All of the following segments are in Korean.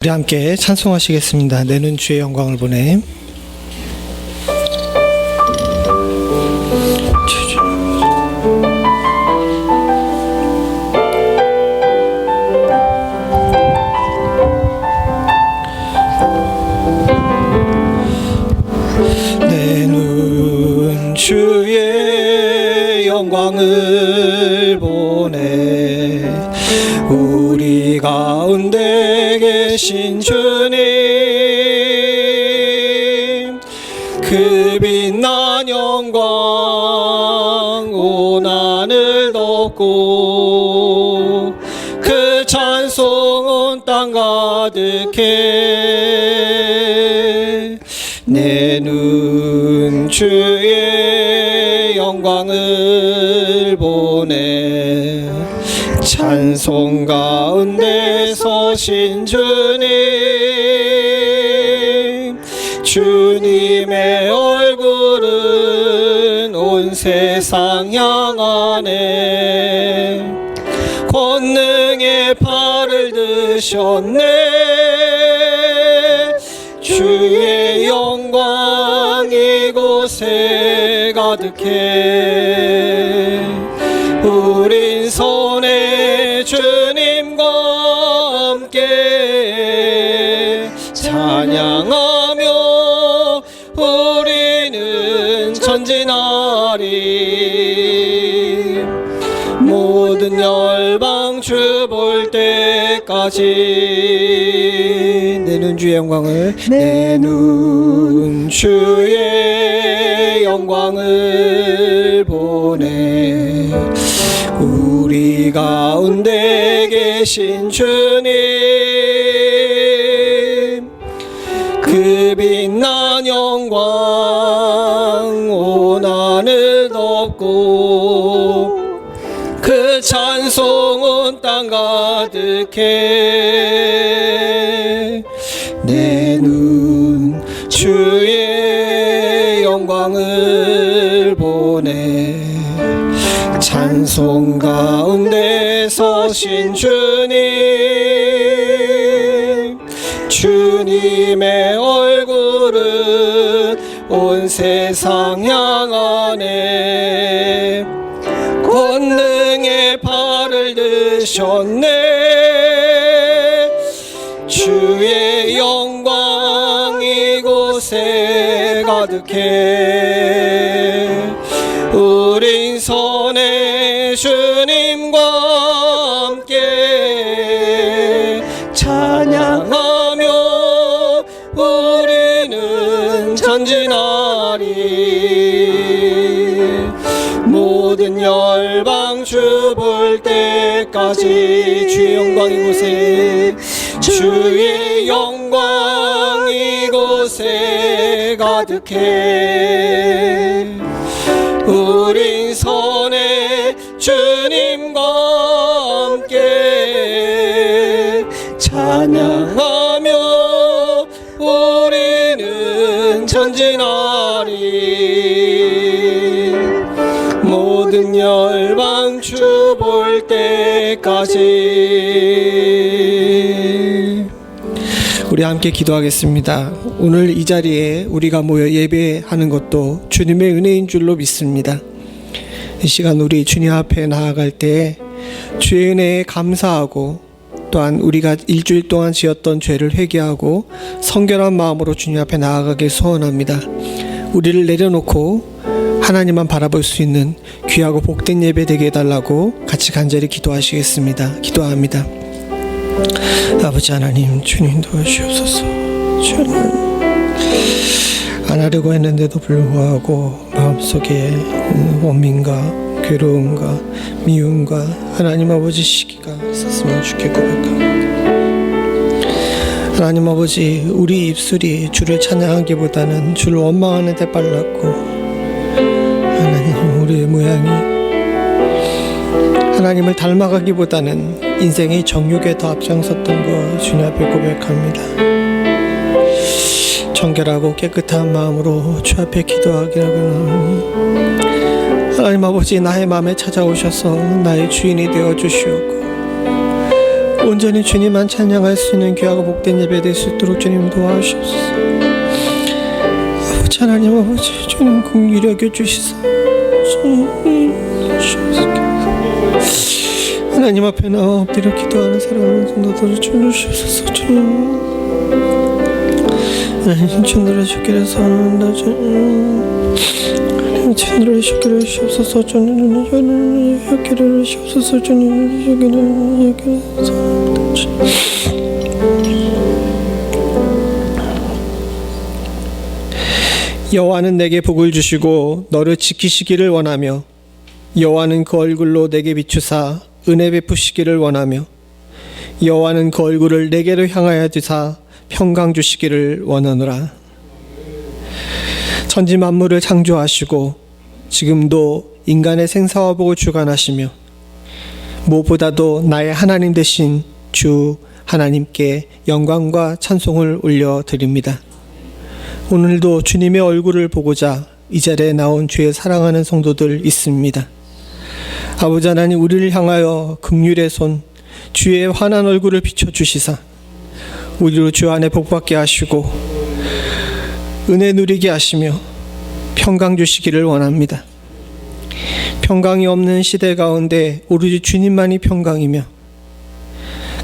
우리 함께 찬송하시겠습니다. 내는 주의 영광을 보내. 내는 주의 영광을 보내. 우리 가운데 계신 주님, 그 빛난 영광 온 하늘 덮고 그 찬송 온 땅 가득해. 내는 주의 영광을 보내. 찬송 가운데 서신 주님, 주님의 얼굴은 온 세상 향하네. 권능의 팔을 드셨네. 주의 영광 이곳에 가득해. 우린 손에 주님과 함께 찬양하며 우리는 전진하리. 모든 열방 주 볼 때까지. 내는 주의 영광을, 내는 주의 영광을 보내. 우리 가운데 계신 주님, 그 빛난 영광 온 하늘 덮고 그 찬송 온 땅 가득해. 내는 주의 영광을 보내. 찬송 가운데 서신 주님, 주님의 얼굴은 온 세상 향하네. 권능의 팔을 드셨네. 주의 영광 이곳에 가득해. 우린 손에 주님과 함께 찬양하며 우리는 전진하리. 모든 열방 주 볼 때까지. 주의 영광 이곳에, 주의 영광 이곳에 가득해. 우린 손에 주님과 함께 찬양하며 우리는 전진하리. 모든 열방 주 볼 때까지. 우리 함께 기도하겠습니다. 오늘 이 자리에 우리가 모여 예배하는 것도 주님의 은혜인 줄로 믿습니다. 이 시간 우리 주님 앞에 나아갈 때 주의 은혜에 감사하고, 또한 우리가 일주일 동안 지었던 죄를 회개하고 성결한 마음으로 주님 앞에 나아가길 소원합니다. 우리를 내려놓고 하나님만 바라볼 수 있는 귀하고 복된 예배 되게 해달라고 같이 간절히 기도하시겠습니다. 기도합니다. 아버지 하나님, 주님 도와주시옵소서. 주님, 안 하려고 했는데도 불구하고 마음속에 원민과 괴로움과 미움과 하나님 아버지 시기가 있었으면 주께 고백합니다. 하나님 아버지, 우리 입술이 주를 찬양하기보다는 주를 원망하는 데 빨랐고, 하나님 우리의 모양이 하나님을 닮아가기보다는 인생의 정욕에 더 앞장섰던 거 주님 앞에 고백합니다. 정결하고 깨끗한 마음으로 주 앞에 기도하기를 원합니다. 하나님 아버지, 나의 마음에 찾아오셔서 나의 주인이 되어 주시옵고 온전히 주님만 찬양할 수 있는 귀하고 복된 예배 될 수 있도록 주님 도와주시옵소서. 아버지 하나님 아버지 주님 긍휼히 여겨주시사 하나님 앞에 나와 엎드려 기도하는 사랑하는 성도들을 주시옵소서. 주님 하나님 주님을 주기를 선언한다. 주님 주님을 주기를 주옵소서. 주님 주기를 주옵소서. 주님 주기를 선언한다. 여호와는 내게 복을 주시고 너를 지키시기를 원하며 여호와는 그 얼굴로 내게 비추사 은혜 베푸시기를 원하며 여호와는 그 얼굴을 내게로 향하여 두사 평강 주시기를 원하노라. 천지 만물을 창조하시고 지금도 인간의 생사화복을 주관하시며 무엇보다도 나의 하나님 되신 주 하나님께 영광과 찬송을 올려드립니다. 오늘도 주님의 얼굴을 보고자 이 자리에 나온 주의 사랑하는 성도들 있습니다. 아버지 하나님, 우리를 향하여 긍휼의 손, 주의 환한 얼굴을 비춰주시사 우리로 주 안에 복받게 하시고 은혜 누리게 하시며 평강 주시기를 원합니다. 평강이 없는 시대 가운데 오로지 주님만이 평강이며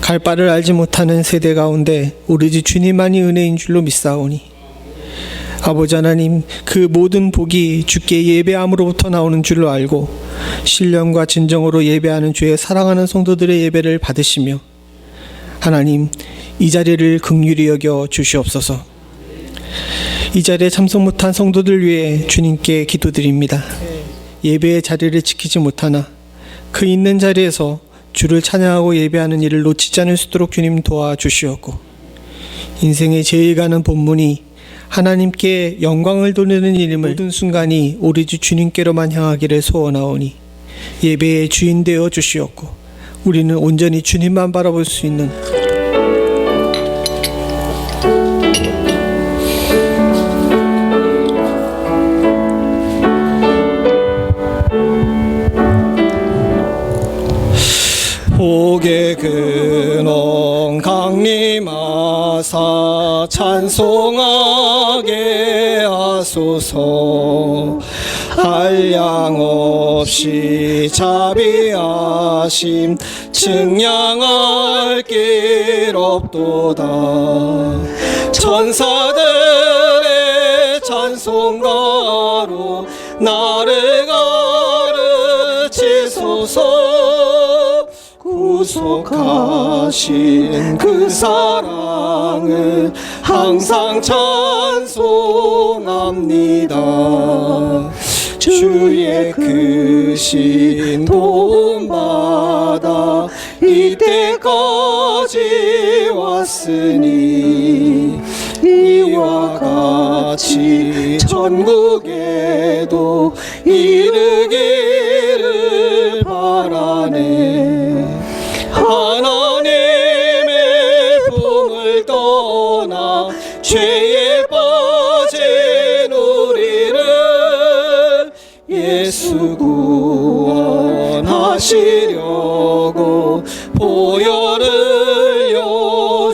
갈 바를 알지 못하는 세대 가운데 오로지 주님만이 은혜인 줄로 믿사오니 아버지 하나님, 그 모든 복이 주께 예배함으로부터 나오는 줄로 알고 신령과 진정으로 예배하는 주의 사랑하는 성도들의 예배를 받으시며 하나님, 이 자리를 긍휼히 여겨 주시옵소서. 이 자리에 참석 못한 성도들 위해 주님께 기도드립니다. 예배의 자리를 지키지 못하나 그 있는 자리에서 주를 찬양하고 예배하는 일을 놓치지 않을 수 있도록 주님 도와주시옵고 인생의 제일 가는 본문이 하나님께 영광을 돌리는 일임을 모든 순간이 오로지 주님께로만 향하기를 소원하오니 예배의 주인 되어 주시옵고 우리는 온전히 주님만 바라볼 수 있는 복의 근원 강림하사 찬송하게 하소서. 한량 없이 자비하심 측량할 길 없도다. 천사들의 찬송가로 나를 가르치소서. 구속하신 그 사랑을 항상 찬송합니다. 주의 크신 도움받아 이때까지 왔으니 이와 같이 천국에도 이르기를 바라네. 하나님의 품을 떠나 죄에 빠진 우리를 예수 구원하시려고 보혈을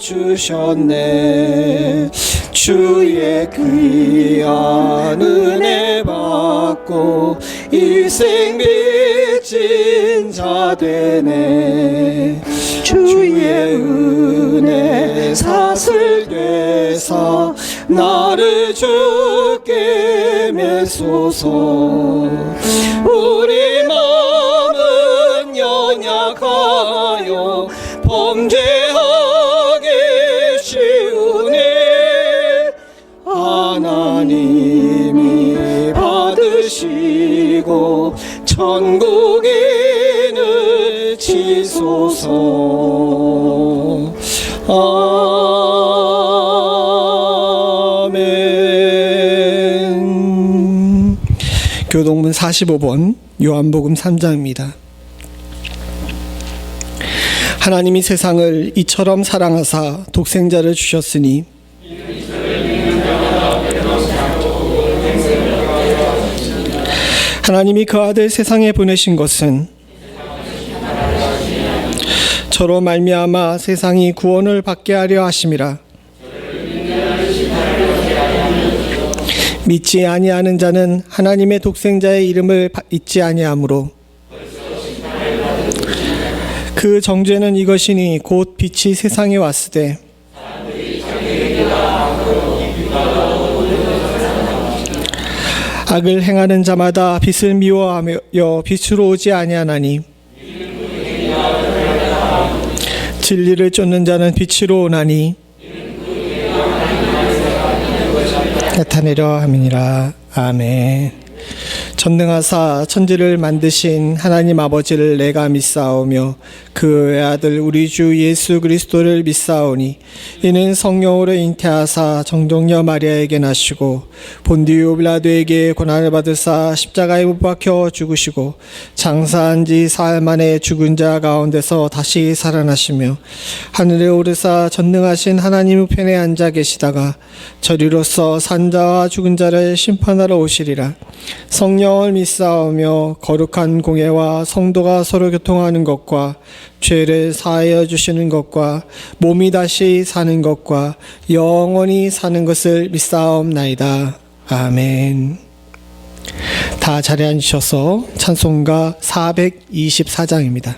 여주셨네. 주의 귀한 은혜 받고 일생 빚진 자 되네. 주의 은혜 사슬 되사 나를 주께 메소서. 우리 마음은 연약하여 범죄하기 쉬우니 하나님이 받으시고 천국인을 치소서. 아멘. 교동문 45번 요한복음 3장입니다. 하나님이 세상을 이처럼 사랑하사 독생자를 주셨으니 하나님이 그 아들 세상에 보내신 것은 저로 말미암아 세상이 구원을 받게 하려 하심이라. 믿지 아니하는 자는 하나님의 독생자의 이름을 잊지 아니하므로 그 정죄는 이것이니 곧 빛이 세상에 왔으되 악을 행하는 자마다 빛을 미워하며 빛으로 오지 아니하나니 진리를 쫓는 자는 빛으로 오나니 나타내려 함이니라. 아멘. 전능하사 천지를 만드신 하나님 아버지를 내가 믿사오며 그 외아들 우리 주 예수 그리스도를 믿사오니 이는 성령으로 잉태하사 정동여 마리아에게 나시고 본디오 빌라도에게 고난을 받으사 십자가에 못 박혀 죽으시고 장사한 지 사흘 만에 죽은 자 가운데서 다시 살아나시며 하늘에 오르사 전능하신 하나님 우편에 앉아 계시다가 저리로서 산자와 죽은 자를 심판하러 오시리라. 성령을 믿사오며 거룩한 공예와 성도가 서로 교통하는 것과 죄를 사하여 주시는 것과 몸이 다시 사는 것과 영원히 사는 것을 믿사옵나이다. 아멘. 다 자리에 앉으셔서 찬송가 424장입니다.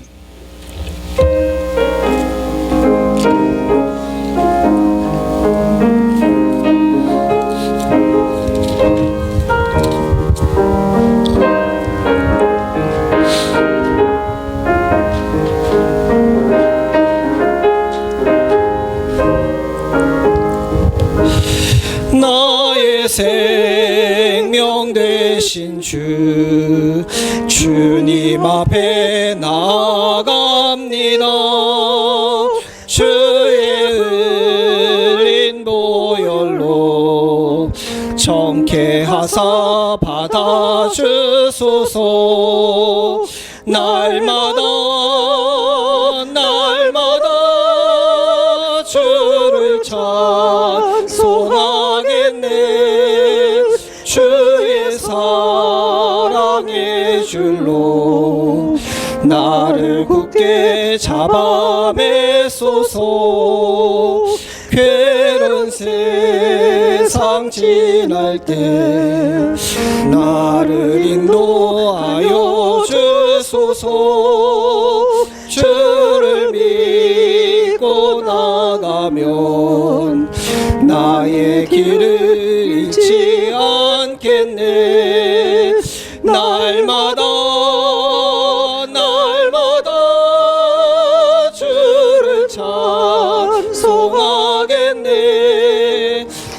나의 생명 되신 주님 앞에 나아갑니다. 주의 흘린 보혈로 정케하사 받아주소서. 날마다 주를 찬송하겠네. 주의 사랑의 줄로 나를 굳게 잡아매소서. 괴로운 세상 지날 때 나를 인도하여 주소서. 주를 믿고 나가면 나의 길을 잃지 않겠네. 날마다 주를 찬송하겠네.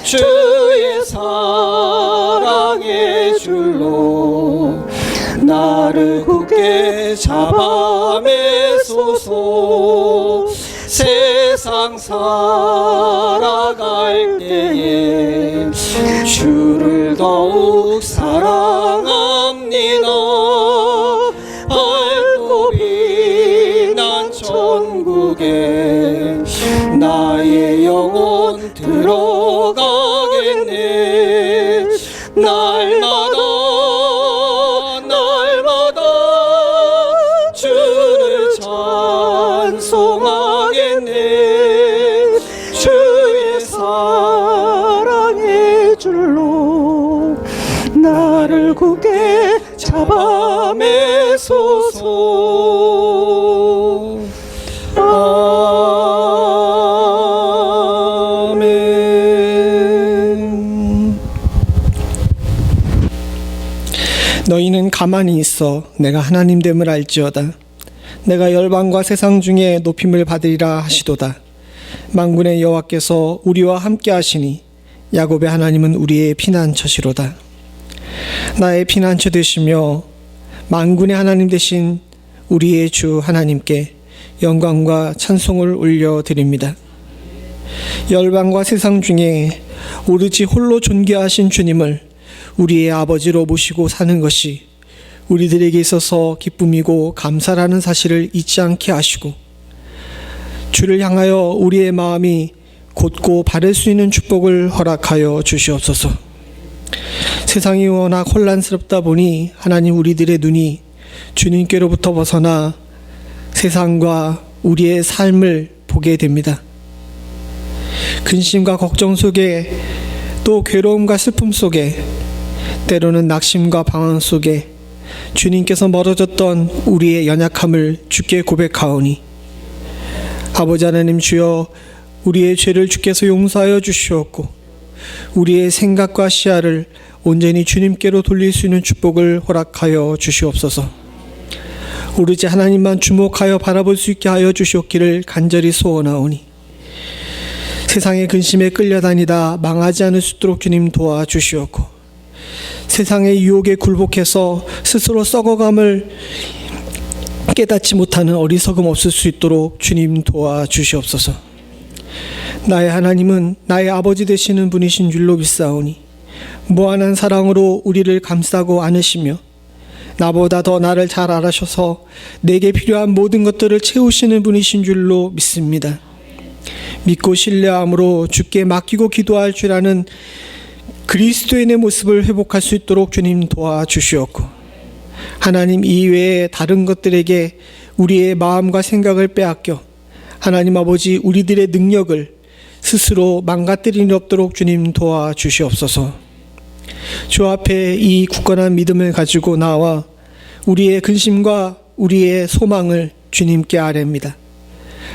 주의 사랑의 줄로 나를 굳게 잡아매소서. 세상 살아갈 때에 주를 더욱 사랑합니다. 밝고 빛난 천국에 나의 영혼 들어가겠네. 날마다 주를 찬송하겠네. 주의 사랑의 줄로 나를 굳게 잡아매소서. 아멘. 너희는 가만히 있어 내가 하나님됨을 알지어다. 내가 열방과 세상 중에 높임을 받으리라 하시도다. 만군의 여호와께서 우리와 함께 하시니 야곱의 하나님은 우리의 피난처시로다. 나의 피난처 되시며 만군의 하나님 되신 우리의 주 하나님께 영광과 찬송을 올려드립니다. 열방과 세상 중에 오로지 홀로 존귀하신 주님을 우리의 아버지로 모시고 사는 것이 우리들에게 있어서 기쁨이고 감사라는 사실을 잊지 않게 하시고 주를 향하여 우리의 마음이 곧고 바를 수 있는 축복을 허락하여 주시옵소서. 세상이 워낙 혼란스럽다 보니 하나님 우리들의 눈이 주님께로부터 벗어나 세상과 우리의 삶을 보게 됩니다. 근심과 걱정 속에, 또 괴로움과 슬픔 속에, 때로는 낙심과 방황 속에 주님께서 멀어졌던 우리의 연약함을 주께 고백하오니, 아버지 하나님 주여, 우리의 죄를 주께서 용서하여 주시옵고 우리의 생각과 시야를 온전히 주님께로 돌릴 수 있는 축복을 허락하여 주시옵소서. 오로지 하나님만 주목하여 바라볼 수 있게 하여 주시옵기를 간절히 소원하오니, 세상의 근심에 끌려다니다 망하지 않을 수 있도록 주님 도와주시옵고, 세상의 유혹에 굴복해서 스스로 썩어감을 깨닫지 못하는 어리석음 없을 수 있도록 주님 도와주시옵소서. 나의 하나님은 나의 아버지 되시는 분이신 줄로 믿사오니, 무한한 사랑으로 우리를 감싸고 안으시며 나보다 더 나를 잘 알아셔서 내게 필요한 모든 것들을 채우시는 분이신 줄로 믿습니다. 믿고 신뢰함으로 주께 맡기고 기도할 줄 아는 그리스도인의 모습을 회복할 수 있도록 주님 도와주시옵고, 하나님 이외에 다른 것들에게 우리의 마음과 생각을 빼앗겨 하나님 아버지 우리들의 능력을 스스로 망가뜨리는 없도록 주님 도와주시옵소서. 주 앞에 이 굳건한 믿음을 가지고 나와 우리의 근심과 우리의 소망을 주님께 아뢰입니다.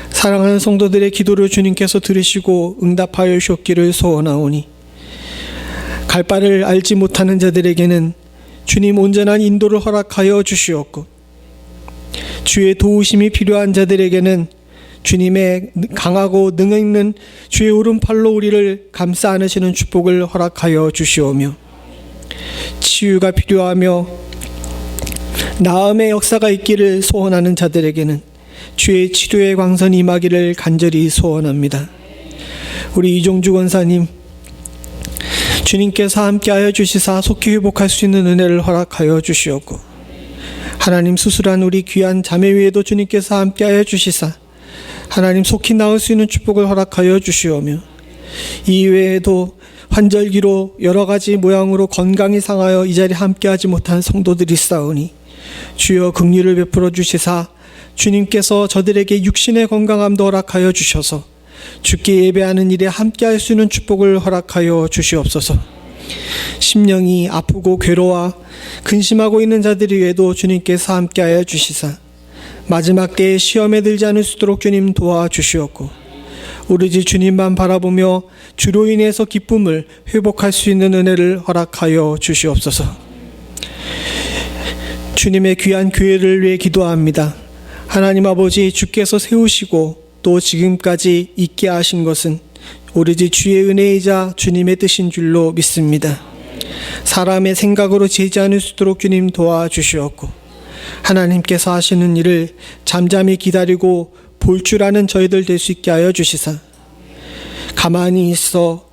사랑하는 성도들의 기도를 주님께서 들으시고 응답하여 주셨기를 소원하오니, 갈 바를 알지 못하는 자들에게는 주님 온전한 인도를 허락하여 주시옵고, 주의 도우심이 필요한 자들에게는 주님의 강하고 능있는 주의 오른팔로 우리를 감싸 안으시는 축복을 허락하여 주시오며, 치유가 필요하며 나음의 역사가 있기를 소원하는 자들에게는 주의 치료의 광선이 임하기를 간절히 소원합니다. 우리 이종주 권사님, 주님께서 함께하여 주시사 속히 회복할 수 있는 은혜를 허락하여 주시옵고, 하나님 수술한 우리 귀한 자매 위에도 주님께서 함께하여 주시사 하나님 속히 나을 수 있는 축복을 허락하여 주시오며, 이외에도 환절기로 여러 가지 모양으로 건강이 상하여 이 자리에 함께하지 못한 성도들이 있사오니 주여 긍휼을 베풀어 주시사 주님께서 저들에게 육신의 건강함도 허락하여 주셔서 주께 예배하는 일에 함께할 수 있는 축복을 허락하여 주시옵소서. 심령이 아프고 괴로워 근심하고 있는 자들 위에도 주님께서 함께하여 주시사 마지막 때에 시험에 들지 않을 수 있도록 주님 도와주시옵고, 오로지 주님만 바라보며 주로 인해서 기쁨을 회복할 수 있는 은혜를 허락하여 주시옵소서. 주님의 귀한 교회를 위해 기도합니다. 하나님 아버지, 주께서 세우시고 또 지금까지 있게 하신 것은 오로지 주의 은혜이자 주님의 뜻인 줄로 믿습니다. 사람의 생각으로 지지 않을 수 있도록 주님 도와주시옵고, 하나님께서 하시는 일을 잠잠히 기다리고 볼 줄 아는 저희들 될 수 있게 하여 주시사 가만히 있어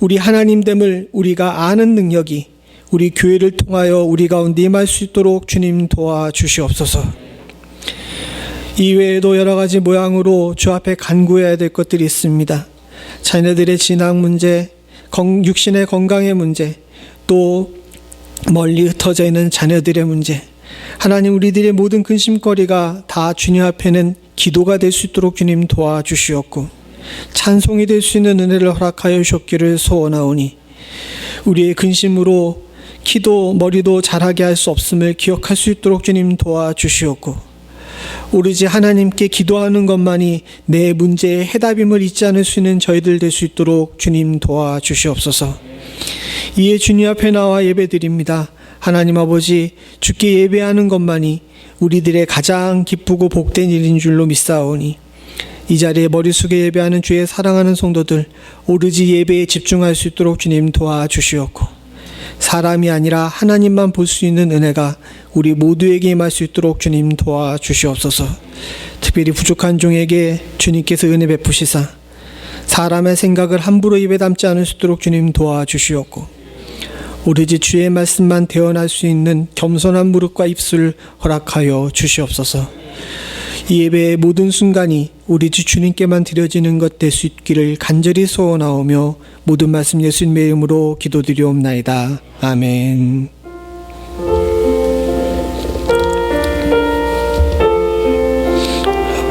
우리 하나님됨을 우리가 아는 능력이 우리 교회를 통하여 우리 가운데 임할 수 있도록 주님 도와주시옵소서. 이외에도 여러 가지 모양으로 주 앞에 간구해야 될 것들이 있습니다. 자녀들의 진학 문제, 육신의 건강의 문제, 또 멀리 흩어져 있는 자녀들의 문제, 하나님 우리들의 모든 근심거리가 다 주님 앞에는 기도가 될 수 있도록 주님 도와주시옵고, 찬송이 될 수 있는 은혜를 허락하여 주셨기를 소원하오니, 우리의 근심으로 키도 머리도 자라게 할 수 없음을 기억할 수 있도록 주님 도와주시옵고, 오로지 하나님께 기도하는 것만이 내 문제의 해답임을 잊지 않을 수 있는 저희들 될 수 있도록 주님 도와주시옵소서. 이에 주님 앞에 나와 예배드립니다. 하나님 아버지, 주께 예배하는 것만이 우리들의 가장 기쁘고 복된 일인 줄로 믿사오니, 이 자리에 머리 숙여 예배하는 주의 사랑하는 성도들 오로지 예배에 집중할 수 있도록 주님 도와주시옵고, 사람이 아니라 하나님만 볼 수 있는 은혜가 우리 모두에게 임할 수 있도록 주님 도와주시옵소서. 특별히 부족한 종에게 주님께서 은혜 베푸시사 사람의 생각을 함부로 입에 담지 않을 수 있도록 주님 도와주시옵고, 오로지 주의 말씀만 대언할 수 있는 겸손한 무릎과 입술을 허락하여 주시옵소서. 이 예배의 모든 순간이 우리 주 주님께만 드려지는 것 될 수 있기를 간절히 소원하오며, 모든 말씀 예수님의 이름으로 기도드리옵나이다. 아멘.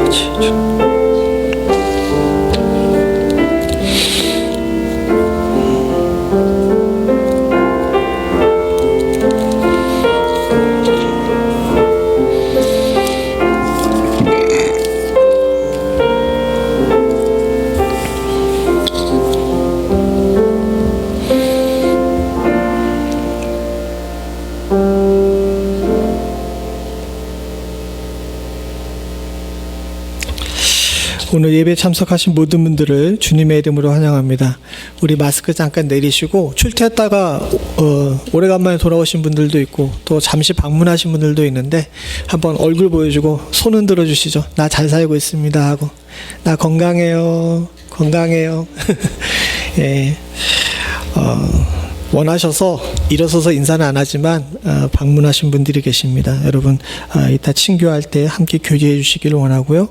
같이 해줘. 오늘 예배 참석하신 모든 분들을 주님의 이름으로 환영합니다. 우리 마스크 잠깐 내리시고 출퇴했다가 오래간만에 돌아오신 분들도 있고 또 잠시 방문하신 분들도 있는데 한번 얼굴 보여주고 손 흔들어 주시죠. 나 잘 살고 있습니다 하고 나 건강해요. 예. 원하셔서 일어서서 인사는 안 하지만 방문하신 분들이 계십니다. 여러분 이따 친교할 때 함께 교제해 주시기를 원하고요.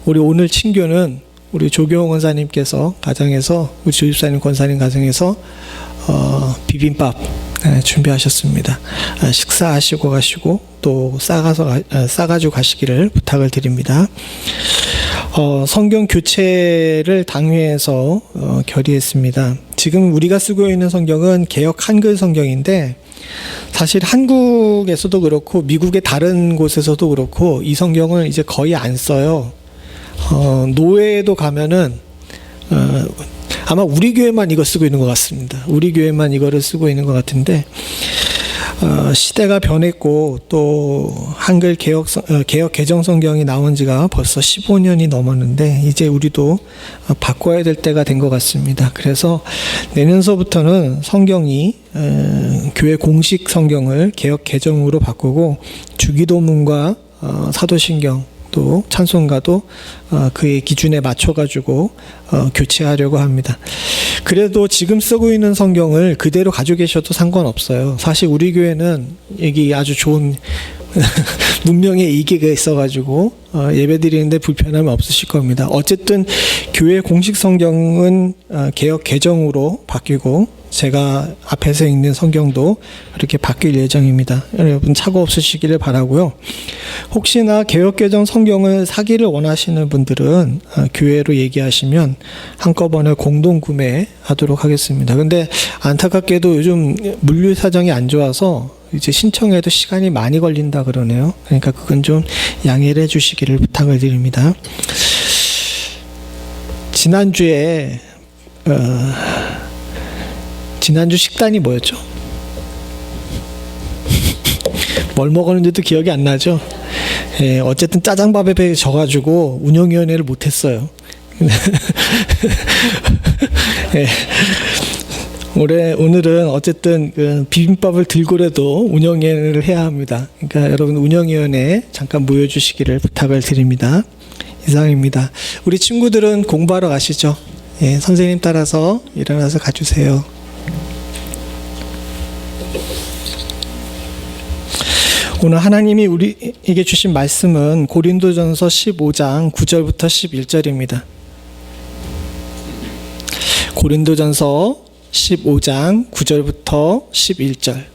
우리 오늘 친교는 우리 조경호 권사님께서 가정에서 우리 조집사님 권사님 가정에서 비빔밥 준비하셨습니다. 식사하시고 가시고 또 싸가지고 가시기를 부탁을 드립니다. 성경 교체를 당회에서 결의했습니다. 지금 우리가 쓰고 있는 성경은 개역 한글 성경인데 사실 한국에서도 그렇고 미국의 다른 곳에서도 그렇고 이 성경을 이제 거의 안 써요. 노회에도 가면은 아마 우리 교회만 이거 쓰고 있는 것 같습니다. 우리 교회만 이거를 쓰고 있는 것 같은데 시대가 변했고 또 한글 개역 개정 성경이 나온 지가 벌써 15년이 넘었는데 이제 우리도 바꿔야 될 때가 된 것 같습니다. 그래서 내년서부터는 성경이 교회 공식 성경을 개역 개정으로 바꾸고 주기도문과 사도신경 또 찬송가도 그의 기준에 맞춰가지고 교체하려고 합니다. 그래도 지금 쓰고 있는 성경을 그대로 가지고 계셔도 상관없어요. 사실 우리 교회는 여기 아주 좋은 문명의 이기가 있어가지고 예배 드리는데 불편함이 없으실 겁니다. 어쨌든 교회 공식 성경은 개역 개정으로 바뀌고 제가 앞에서 읽는 성경도 그렇게 바뀔 예정입니다. 여러분 착오 없으시기를 바라고요. 혹시나 개역 개정 성경을 사기를 원하시는 분들은 교회로 얘기하시면 한꺼번에 공동 구매하도록 하겠습니다. 근데 안타깝게도 요즘 물류 사정이 안 좋아서 이제 신청해도 시간이 많이 걸린다 그러네요. 그러니까 그건 좀 양해를 해주시기를 부탁을 드립니다. 지난주 식단이 뭐였죠? 뭘 먹었는지도 기억이 안 나죠? 예, 어쨌든 짜장밥에 져가지고 운영위원회를 못했어요. 예. 오늘은 어쨌든 그 비빔밥을 들고라도 운영위원회를 해야 합니다. 그러니까 여러분 운영위원회에 잠깐 모여주시기를 부탁을 드립니다. 이상입니다. 우리 친구들은 공부하러 가시죠. 예, 선생님 따라서 일어나서 가주세요. 오늘 하나님이 우리에게 주신 말씀은 고린도전서 15장 9절부터 11절입니다. 고린도전서 15장 9절부터 11절.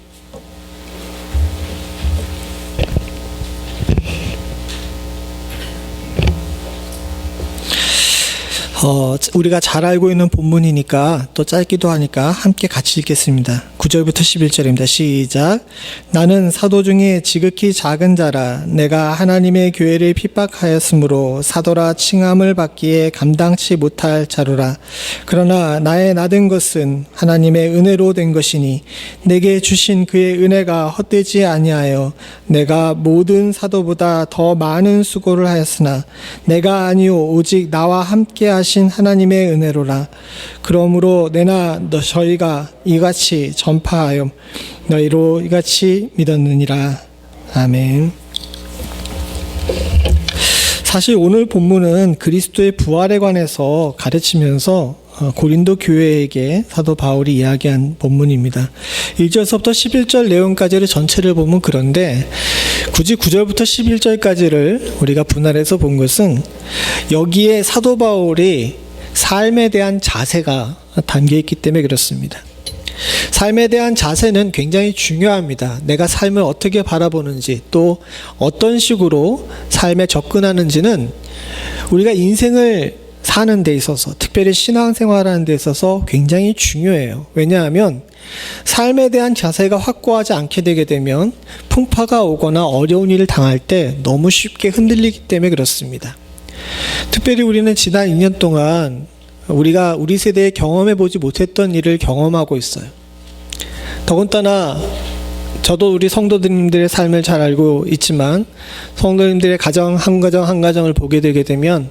우리가 잘 알고 있는 본문이니까 또 짧기도 하니까 함께 같이 읽겠습니다. 9절부터 11절입니다. 시작. 나는 사도 중에 지극히 작은 자라. 내가 하나님의 교회를 핍박하였으므로 사도라 칭함을 받기에 감당치 못할 자로라. 그러나 나의 나된 것은 하나님의 은혜로 된 것이니 내게 주신 그의 은혜가 헛되지 아니하여 내가 모든 사도보다 더 많은 수고를 하였으나 내가 아니요 오직 나와 함께 하신 하나님의 은혜로라. 그러므로 내나 저희가 이같이 전파하여 너희로 이같이 믿었느니라. 아멘. 사실 오늘 본문은 그리스도의 부활에 관해서 가르치면서 고린도 교회에게 사도 바울이 이야기한 본문입니다. 1절서부터 11절 내용까지를 전체를 보면 그런데 굳이 9절부터 11절까지를 우리가 분할해서 본 것은 여기에 사도 바울이 삶에 대한 자세가 담겨 있기 때문에 그렇습니다. 삶에 대한 자세는 굉장히 중요합니다. 내가 삶을 어떻게 바라보는지, 또 어떤 식으로 삶에 접근하는지는 우리가 인생을 사는 데 있어서, 특별히 신앙생활하는 데 있어서 굉장히 중요해요. 왜냐하면 삶에 대한 자세가 확고하지 않게 되게 되면 풍파가 오거나 어려운 일을 당할 때 너무 쉽게 흔들리기 때문에 그렇습니다. 특별히 우리는 지난 2년 동안 우리가 우리 세대에 경험해 보지 못했던 일을 경험하고 있어요. 더군다나 저도 우리 성도님들의 삶을 잘 알고 있지만 성도님들의 가정 한 가정을 보게 되게 되면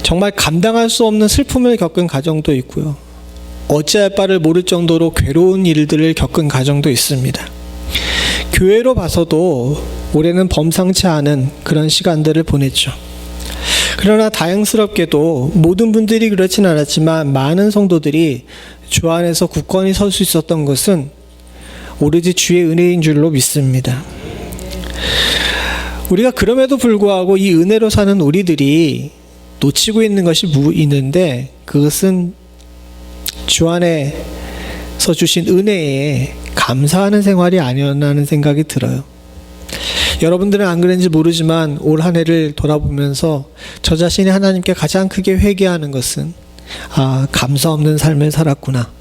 정말 감당할 수 없는 슬픔을 겪은 가정도 있고요. 어찌할 바를 모를 정도로 괴로운 일들을 겪은 가정도 있습니다. 교회로 봐서도 올해는 범상치 않은 그런 시간들을 보냈죠. 그러나 다행스럽게도 모든 분들이 그렇진 않았지만 많은 성도들이 주 안에서 굳건히 설 수 있었던 것은 오로지 주의 은혜인 줄로 믿습니다. 우리가 그럼에도 불구하고 이 은혜로 사는 우리들이 놓치고 있는 것이 있는데, 그것은 주 안에서 주신 은혜에 감사하는 생활이 아니었나 하는 생각이 들어요. 여러분들은 안 그런지 모르지만 올 한 해를 돌아보면서 저 자신이 하나님께 가장 크게 회개하는 것은 감사 없는 삶을 살았구나.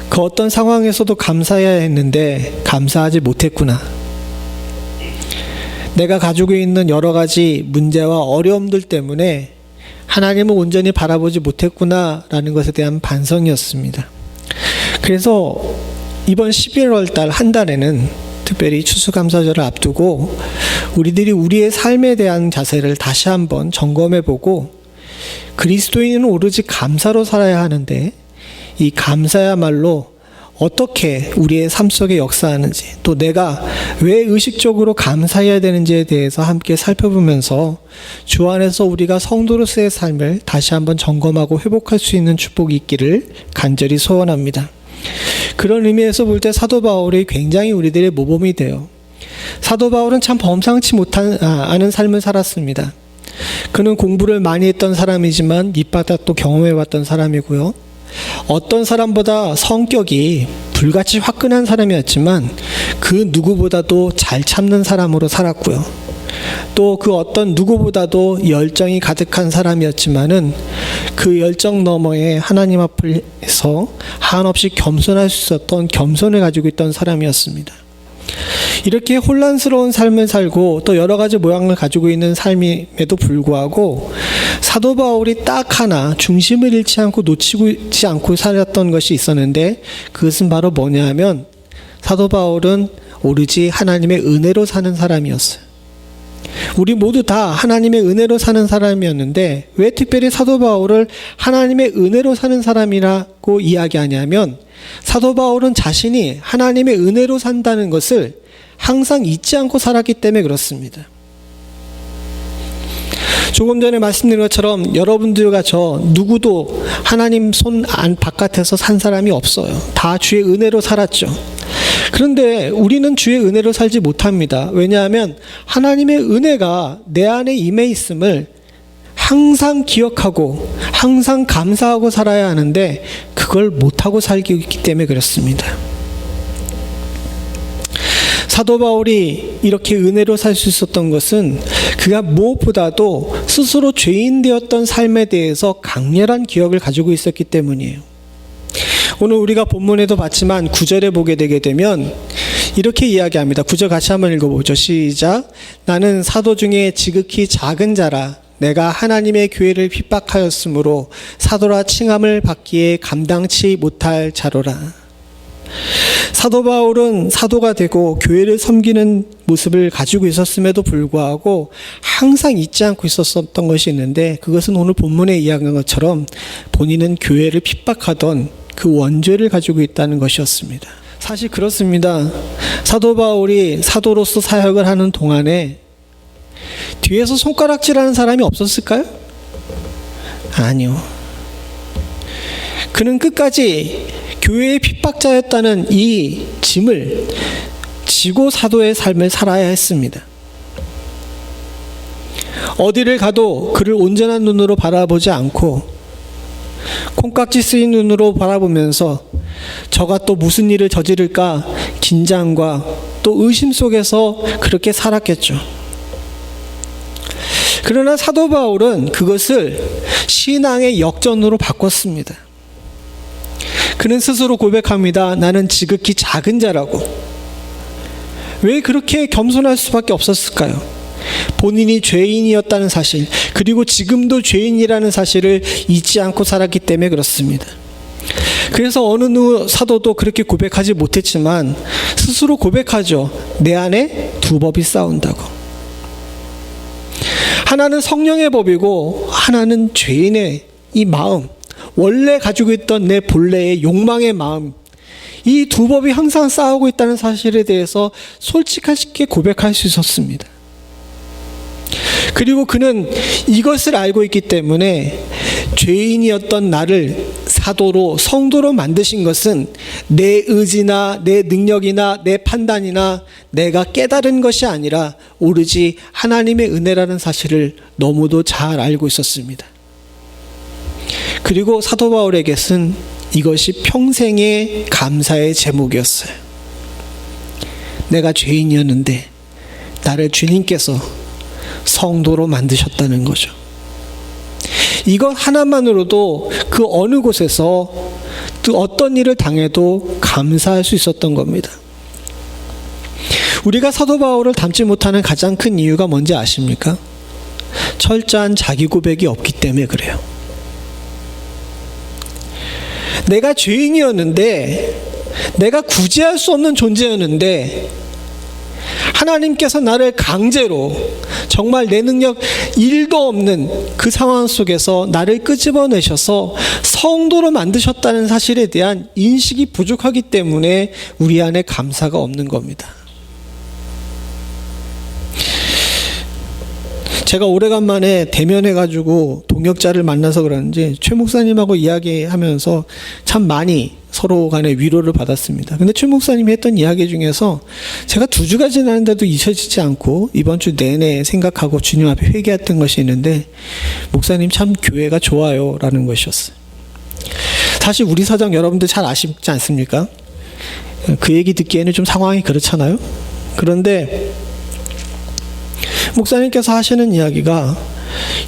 그 어떤 상황에서도 감사해야 했는데 감사하지 못했구나. 내가 가지고 있는 여러 가지 문제와 어려움들 때문에 하나님을 온전히 바라보지 못했구나라는 것에 대한 반성이었습니다. 그래서 이번 11월 달 한 달에는 특별히 추수감사절을 앞두고 우리들이 우리의 삶에 대한 자세를 다시 한번 점검해보고, 그리스도인은 오로지 감사로 살아야 하는데 이 감사야말로 어떻게 우리의 삶 속에 역사하는지, 또 내가 왜 의식적으로 감사해야 되는지에 대해서 함께 살펴보면서 주 안에서 우리가 성도로서의 삶을 다시 한번 점검하고 회복할 수 있는 축복이 있기를 간절히 소원합니다. 그런 의미에서 볼 때 사도 바울이 굉장히 우리들의 모범이 돼요. 사도 바울은 참 범상치 않은 삶을 살았습니다. 그는 공부를 많이 했던 사람이지만 밑바닥도 경험해왔던 사람이고요. 어떤 사람보다 성격이 불같이 화끈한 사람이었지만 그 누구보다도 잘 참는 사람으로 살았고요. 또 그 어떤 누구보다도 열정이 가득한 사람이었지만은 그 열정 너머에 하나님 앞에서 한없이 겸손할 수 있었던 겸손을 가지고 있던 사람이었습니다. 이렇게 혼란스러운 삶을 살고 또 여러 가지 모양을 가지고 있는 삶임에도 불구하고 사도 바울이 딱 하나 중심을 잃지 않고 놓치지 않고 살았던 것이 있었는데, 그것은 바로 뭐냐 하면 사도 바울은 오로지 하나님의 은혜로 사는 사람이었어요. 우리 모두 다 하나님의 은혜로 사는 사람이었는데 왜 특별히 사도 바울을 하나님의 은혜로 사는 사람이라고 이야기하냐면, 사도 바울은 자신이 하나님의 은혜로 산다는 것을 항상 잊지 않고 살았기 때문에 그렇습니다. 조금 전에 말씀드린 것처럼 여러분들과 저 누구도 하나님 손 안 바깥에서 산 사람이 없어요. 다 주의 은혜로 살았죠. 그런데 우리는 주의 은혜로 살지 못합니다. 왜냐하면 하나님의 은혜가 내 안에 임해 있음을 항상 기억하고 항상 감사하고 살아야 하는데 그걸 못하고 살기 때문에 그렇습니다. 사도 바울이 이렇게 은혜로 살 수 있었던 것은 그가 무엇보다도 스스로 죄인 되었던 삶에 대해서 강렬한 기억을 가지고 있었기 때문이에요. 오늘 우리가 본문에도 봤지만 9절에 보게 되게 되면 이렇게 이야기합니다. 9절 같이 한번 읽어보죠. 시작. 나는 사도 중에 지극히 작은 자라. 내가 하나님의 교회를 핍박하였으므로 사도라 칭함을 받기에 감당치 못할 자로라. 사도 바울은 사도가 되고 교회를 섬기는 모습을 가지고 있었음에도 불구하고 항상 잊지 않고 있었던 것이 있는데, 그것은 오늘 본문에 이야기한 것처럼 본인은 교회를 핍박하던 그 원죄를 가지고 있다는 것이었습니다. 사실 그렇습니다. 사도 바울이 사도로서 사역을 하는 동안에 뒤에서 손가락질하는 사람이 없었을까요? 아니요. 그는 끝까지 교회의 핍박자였다는 이 짐을 지고 사도의 삶을 살아야 했습니다. 어디를 가도 그를 온전한 눈으로 바라보지 않고 콩깍지 쓰인 눈으로 바라보면서 저가 또 무슨 일을 저지를까 긴장과 또 의심 속에서 그렇게 살았겠죠. 그러나 사도 바울은 그것을 신앙의 역전으로 바꿨습니다. 그는 스스로 고백합니다. 나는 지극히 작은 자라고. 왜 그렇게 겸손할 수밖에 없었을까요? 본인이 죄인이었다는 사실, 그리고 지금도 죄인이라는 사실을 잊지 않고 살았기 때문에 그렇습니다. 그래서 어느 사도도 그렇게 고백하지 못했지만 스스로 고백하죠. 내 안에 두 법이 싸운다고. 하나는 성령의 법이고 하나는 죄인의 이 마음, 원래 가지고 있던 내 본래의 욕망의 마음, 이 두 법이 항상 싸우고 있다는 사실에 대해서 솔직하게 고백할 수 있었습니다. 그리고 그는 이것을 알고 있기 때문에 죄인이었던 나를 사도로, 성도로 만드신 것은 내 의지나 내 능력이나 내 판단이나 내가 깨달은 것이 아니라 오로지 하나님의 은혜라는 사실을 너무도 잘 알고 있었습니다. 그리고 사도 바울에게는 이것이 평생의 감사의 제목이었어요. 내가 죄인이었는데 나를 주님께서 성도로 만드셨다는 거죠. 이것 하나만으로도 그 어느 곳에서 또 어떤 일을 당해도 감사할 수 있었던 겁니다. 우리가 사도 바울을 닮지 못하는 가장 큰 이유가 뭔지 아십니까? 철저한 자기 고백이 없기 때문에 그래요. 내가 죄인이었는데, 내가 구제할 수 없는 존재였는데 하나님께서 나를 강제로 정말 내 능력 1도 없는 그 상황 속에서 나를 끄집어내셔서 성도로 만드셨다는 사실에 대한 인식이 부족하기 때문에 우리 안에 감사가 없는 겁니다. 제가 오래간만에 대면해가지고 동역자를 만나서 그런지 최 목사님하고 이야기하면서 참 많이 서로 간에 위로를 받았습니다. 근데 최 목사님이 했던 이야기 중에서 제가 2주가 지났는데도 잊혀지지 않고 이번 주 내내 생각하고 주님 앞에 회개했던 것이 있는데, 목사님 참 교회가 좋아요 라는 것이었어요. 사실 우리 사정 여러분들 잘 아시지 않습니까? 그 얘기 듣기에는 좀 상황이 그렇잖아요. 그런데 목사님께서 하시는 이야기가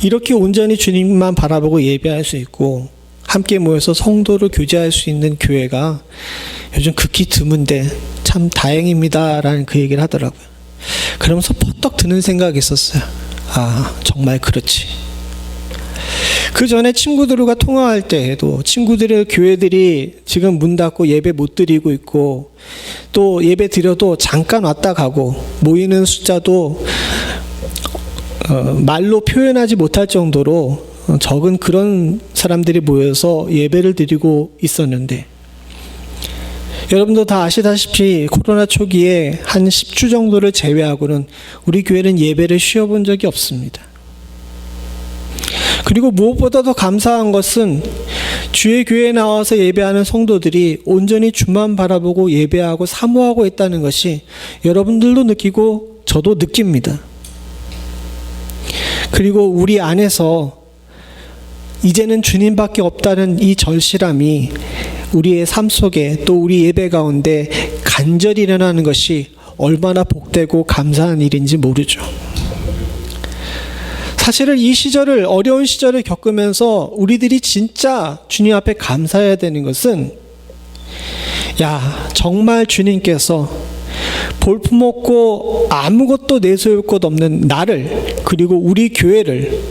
이렇게 온전히 주님만 바라보고 예배할 수 있고 함께 모여서 성도를 교제할 수 있는 교회가 요즘 극히 드문데 참 다행입니다 라는 그 얘기를 하더라고요. 그러면서 퍼떡 드는 생각이 있었어요. 아, 정말 그렇지. 그 전에 친구들과 통화할 때에도 친구들의 교회들이 지금 문 닫고 예배 못 드리고 있고, 또 예배 드려도 잠깐 왔다 가고 모이는 숫자도 말로 표현하지 못할 정도로 적은 그런 사람들이 모여서 예배를 드리고 있었는데, 여러분도 다 아시다시피 코로나 초기에 한 10주 정도를 제외하고는 우리 교회는 예배를 쉬어본 적이 없습니다. 그리고 무엇보다도 감사한 것은 주의 교회에 나와서 예배하는 성도들이 온전히 주만 바라보고 예배하고 사모하고 있다는 것이 여러분들도 느끼고 저도 느낍니다. 그리고 우리 안에서 이제는 주님밖에 없다는 이 절실함이 우리의 삶 속에 또 우리 예배 가운데 간절히 일어나는 것이 얼마나 복되고 감사한 일인지 모르죠. 사실은 이 시절을, 어려운 시절을 겪으면서 우리들이 진짜 주님 앞에 감사해야 되는 것은, 야, 정말 주님께서 볼품없고 아무것도 내세울 것 없는 나를, 그리고 우리 교회를,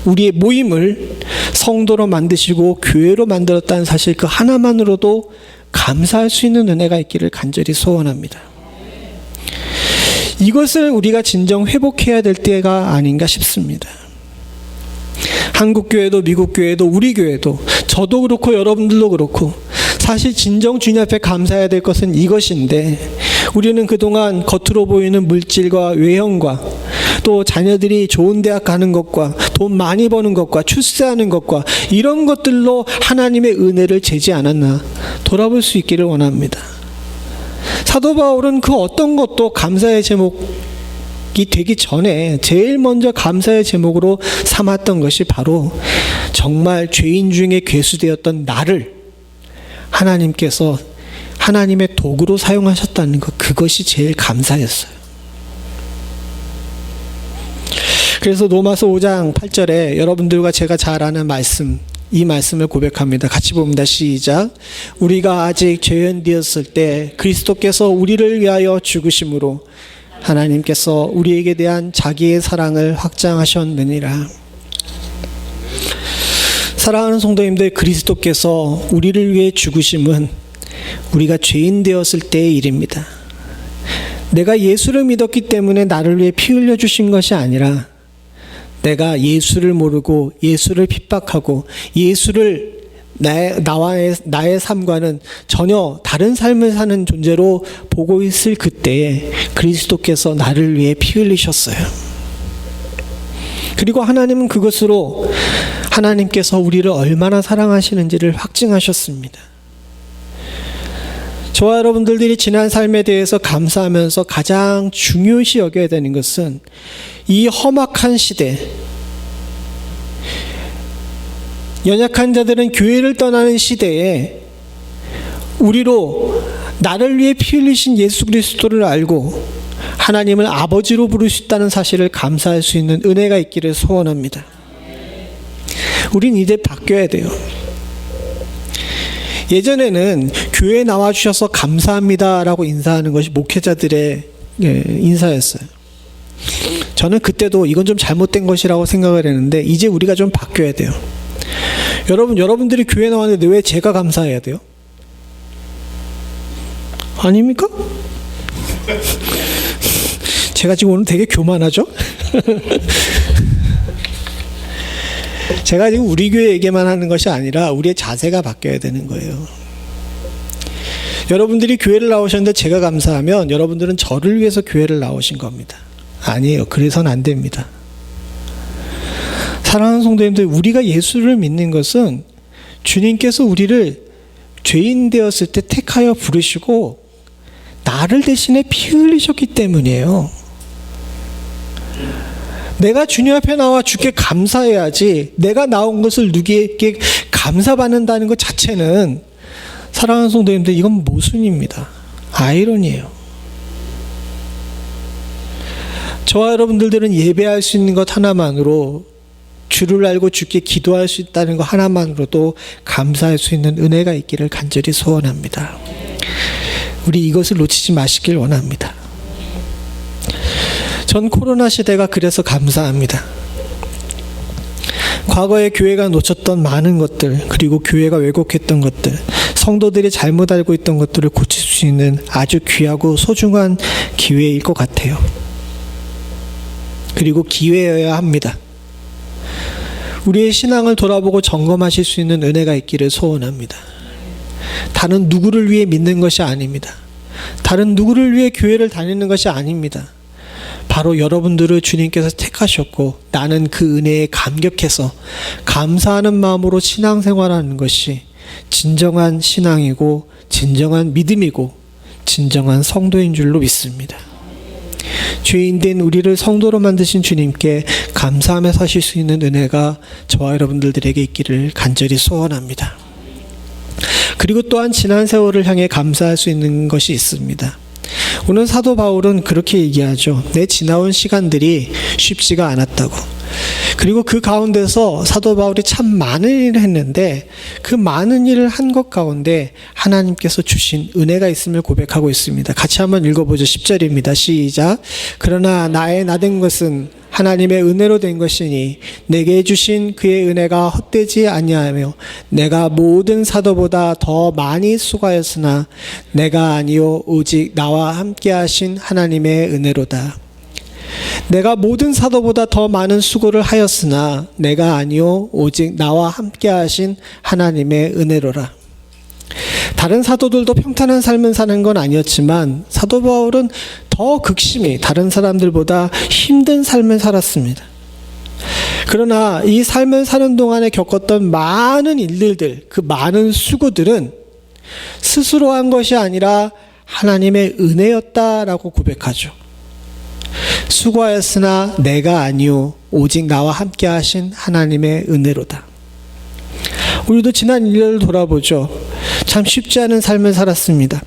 우리의 모임을 성도로 만드시고 교회로 만들었다는 사실 그 하나만으로도 감사할 수 있는 은혜가 있기를 간절히 소원합니다. 이것을 우리가 진정 회복해야 될 때가 아닌가 싶습니다. 한국 교회도 미국 교회도 우리 교회도, 저도 그렇고 여러분들도 그렇고, 사실 진정 주님 앞에 감사해야 될 것은 이것인데, 우리는 그동안 겉으로 보이는 물질과 외형과 또 자녀들이 좋은 대학 가는 것과 돈 많이 버는 것과 출세하는 것과 이런 것들로 하나님의 은혜를 재지 않았나 돌아볼 수 있기를 원합니다. 사도 바울은 그 어떤 것도 감사의 제목이 되기 전에 제일 먼저 감사의 제목으로 삼았던 것이 바로 정말 죄인 중에 괴수되었던 나를 하나님께서 하나님의 도구로 사용하셨다는 것, 그것이 제일 감사했어요. 그래서 로마서 5장 8절에 여러분들과 제가 잘 아는 말씀, 이 말씀을 고백합니다. 같이 봅니다. 시작. 우리가 아직 죄인되었을 때 그리스도께서 우리를 위하여 죽으심으로 하나님께서 우리에게 대한 자기의 사랑을 확장하셨느니라. 사랑하는 성도님들, 그리스도께서 우리를 위해 죽으심은 우리가 죄인 되었을 때의 일입니다. 내가 예수를 믿었기 때문에 나를 위해 피 흘려 주신 것이 아니라 내가 예수를 모르고 예수를 핍박하고 예수를 나의 삶과는 전혀 다른 삶을 사는 존재로 보고 있을 그때에 그리스도께서 나를 위해 피 흘리셨어요. 그리고 하나님은 그것으로 하나님께서 우리를 얼마나 사랑하시는지를 확증하셨습니다. 저와 여러분들이 지난 삶에 대해서 감사하면서 가장 중요시 여겨야 되는 것은 이 험악한 시대, 연약한 자들은 교회를 떠나는 시대에 우리로 나를 위해 피 흘리신 예수 그리스도를 알고 하나님을 아버지로 부를 수 있다는 사실을 감사할 수 있는 은혜가 있기를 소원합니다. 우린 이제 바뀌어야 돼요. 예전에는 교회에 나와주셔서 감사합니다라고 인사하는 것이 목회자들의 인사였어요. 저는 그때도 이건 좀 잘못된 것이라고 생각을 했는데 이제 우리가 좀 바뀌어야 돼요. 여러분들이 교회에 나왔는데 왜 제가 감사해야 돼요? 아닙니까? 제가 지금 오늘 되게 교만하죠? 제가 지금 우리 교회 얘기만 하는 것이 아니라 우리의 자세가 바뀌어야 되는 거예요. 여러분들이 교회를 나오셨는데 제가 감사하면 여러분들은 저를 위해서 교회를 나오신 겁니다. 아니에요. 그래서는 안 됩니다. 사랑하는 성도님들, 우리가 예수를 믿는 것은 주님께서 우리를 죄인 되었을 때 택하여 부르시고 나를 대신에 피 흘리셨기 때문이에요. 내가 주님 앞에 나와 주께 감사해야지 내가 나온 것을 누구에게 감사받는다는 것 자체는, 사랑하는 성도님들, 이건 모순입니다. 아이러니예요. 저와 여러분들은 예배할 수 있는 것 하나만으로, 주를 알고 주께 기도할 수 있다는 것 하나만으로도 감사할 수 있는 은혜가 있기를 간절히 소원합니다. 우리 이것을 놓치지 마시길 원합니다. 전 코로나 시대가 그래서 감사합니다. 과거에 교회가 놓쳤던 많은 것들, 그리고 교회가 왜곡했던 것들, 성도들이 잘못 알고 있던 것들을 고칠 수 있는 아주 귀하고 소중한 기회일 것 같아요. 그리고 기회여야 합니다. 우리의 신앙을 돌아보고 점검하실 수 있는 은혜가 있기를 소원합니다. 다른 누구를 위해 믿는 것이 아닙니다. 다른 누구를 위해 교회를 다니는 것이 아닙니다. 바로 여러분들을 주님께서 택하셨고 나는 그 은혜에 감격해서 감사하는 마음으로 신앙생활하는 것이 진정한 신앙이고 진정한 믿음이고 진정한 성도인 줄로 믿습니다. 죄인된 우리를 성도로 만드신 주님께 감사하며 사실 수 있는 은혜가 저와 여러분들에게 있기를 간절히 소원합니다. 그리고 또한 지난 세월을 향해 감사할 수 있는 것이 있습니다. 오늘 사도 바울은 그렇게 얘기하죠. 내 지나온 시간들이 쉽지가 않았다고. 그리고 그 가운데서 사도 바울이 참 많은 일을 했는데 그 많은 일을 한 것 가운데 하나님께서 주신 은혜가 있음을 고백하고 있습니다. 같이 한번 읽어보죠. 10절입니다. 시작. 그러나 나의 나된 것은 하나님의 은혜로 된 것이니 내게 주신 그의 은혜가 헛되지 아니하며 내가 모든 사도보다 더 많이 수고하였으나 내가 아니요 오직 나와 함께 하신 하나님의 은혜로다. 내가 모든 사도보다 더 많은 수고를 하였으나 내가 아니요 오직 나와 함께 하신 하나님의 은혜로라. 다른 사도들도 평탄한 삶을 사는 건 아니었지만 사도 바울은 더 극심히 다른 사람들보다 힘든 삶을 살았습니다. 그러나 이 삶을 사는 동안에 겪었던 많은 일들들, 그 많은 수고들은 스스로 한 것이 아니라 하나님의 은혜였다라고 고백하죠. 수고하였으나 내가 아니요 오직 나와 함께 하신 하나님의 은혜로다. 우리도 지난 1년을 돌아보죠. 참 쉽지 않은 삶을 살았습니다.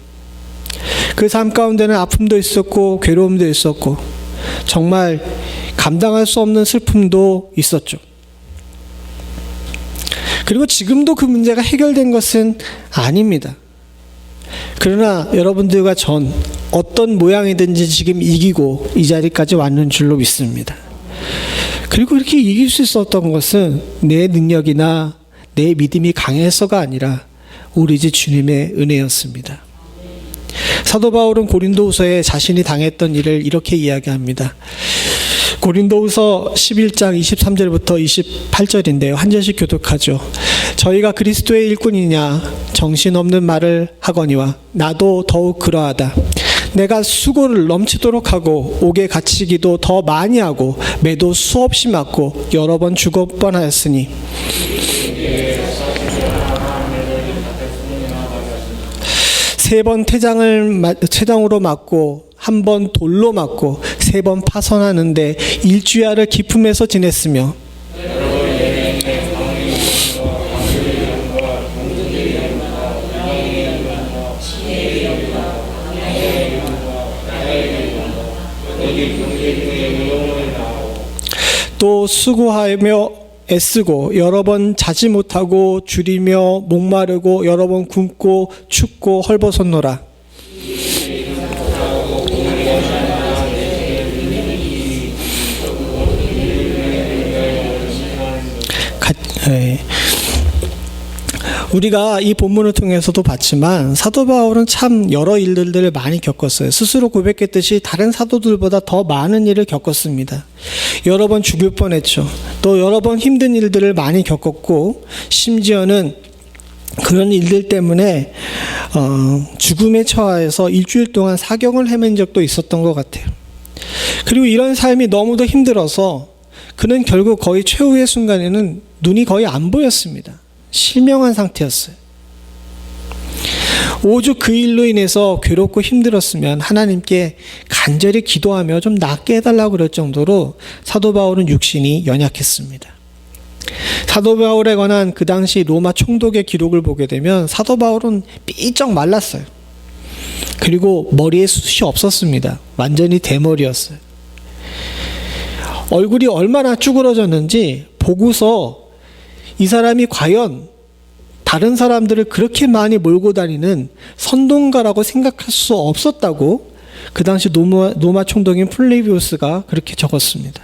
그 삶 가운데는 아픔도 있었고 괴로움도 있었고 정말 감당할 수 없는 슬픔도 있었죠. 그리고 지금도 그 문제가 해결된 것은 아닙니다. 그러나 여러분들과 전 어떤 모양이든지 지금 이기고 이 자리까지 왔는 줄로 믿습니다. 그리고 이렇게 이길 수 있었던 것은 내 능력이나 내 믿음이 강해서가 아니라 우리 주 주님의 은혜였습니다. 사도 바울은 고린도후서에 자신이 당했던 일을 이렇게 이야기합니다. 고린도후서 11장 23절부터 28절인데요. 한 절씩 교독하죠. 저희가 그리스도의 일꾼이냐 정신없는 말을 하거니와 나도 더욱 그러하다. 내가 수고를 넘치도록 하고 옥에 갇히기도 더 많이 하고 매도 수없이 맞고 여러 번 죽을 뻔하였으니 세 번 태장으로 맞고 한 번 돌로 맞고 세 번 파선하는데 일주야를 기품에서 지냈으며 또 수고하며 애쓰고 여러 번 자지 못하고 줄이며 목마르고 여러 번 굶고 춥고 헐벗었노라. 우리가 이 본문을 통해서도 봤지만 사도 바울은 참 여러 일들을 많이 겪었어요. 스스로 고백했듯이 다른 사도들보다 더 많은 일을 겪었습니다. 여러 번 죽을 뻔했죠. 또 여러 번 힘든 일들을 많이 겪었고 심지어는 그런 일들 때문에 죽음에 처하여서 일주일 동안 사경을 헤맨 적도 있었던 것 같아요. 그리고 이런 삶이 너무도 힘들어서 그는 결국 거의 최후의 순간에는 눈이 거의 안 보였습니다. 실명한 상태였어요. 오죽 그 일로 인해서 괴롭고 힘들었으면 하나님께 간절히 기도하며 좀 낫게 해달라고 그럴 정도로 사도 바울은 육신이 연약했습니다. 사도 바울에 관한 그 당시 로마 총독의 기록을 보게 되면 사도 바울은 삐쩍 말랐어요. 그리고 머리에 숱이 없었습니다. 완전히 대머리였어요. 얼굴이 얼마나 쭈그러졌는지 보고서 이 사람이 과연 다른 사람들을 그렇게 많이 몰고 다니는 선동가라고 생각할 수 없었다고 그 당시 로마 총독인 플레비우스가 그렇게 적었습니다.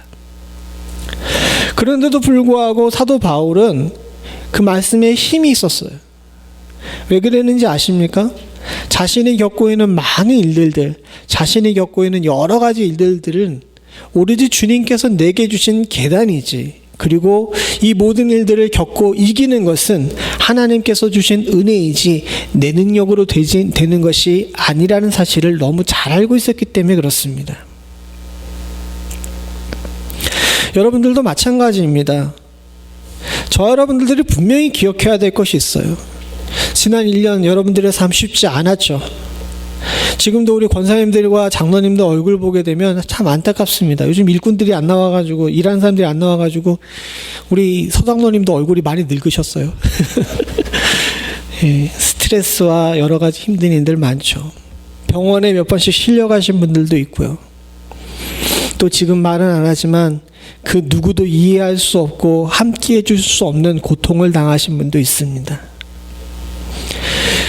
그런데도 불구하고 사도 바울은 그 말씀에 힘이 있었어요. 왜 그랬는지 아십니까? 자신이 겪고 있는 많은 일들들, 자신이 겪고 있는 여러 가지 일들은 오로지 주님께서 내게 주신 계단이지, 그리고 이 모든 일들을 겪고 이기는 것은 하나님께서 주신 은혜이지 내 능력으로 되는 것이 아니라는 사실을 너무 잘 알고 있었기 때문에 그렇습니다. 여러분들도 마찬가지입니다. 저 여러분들이 분명히 기억해야 될 것이 있어요. 지난 1년 여러분들의 삶 쉽지 않았죠. 지금도 우리 권사님들과 장로님들 얼굴 보게 되면 참 안타깝습니다. 요즘 일꾼들이 안 나와가지고, 일하는 사람들이 안 나와가지고 우리 서장로님도 얼굴이 많이 늙으셨어요. 예, 스트레스와 여러 가지 힘든 일들 많죠. 병원에 몇 번씩 실려가신 분들도 있고요. 또 지금 말은 안 하지만 그 누구도 이해할 수 없고 함께 해줄 수 없는 고통을 당하신 분도 있습니다.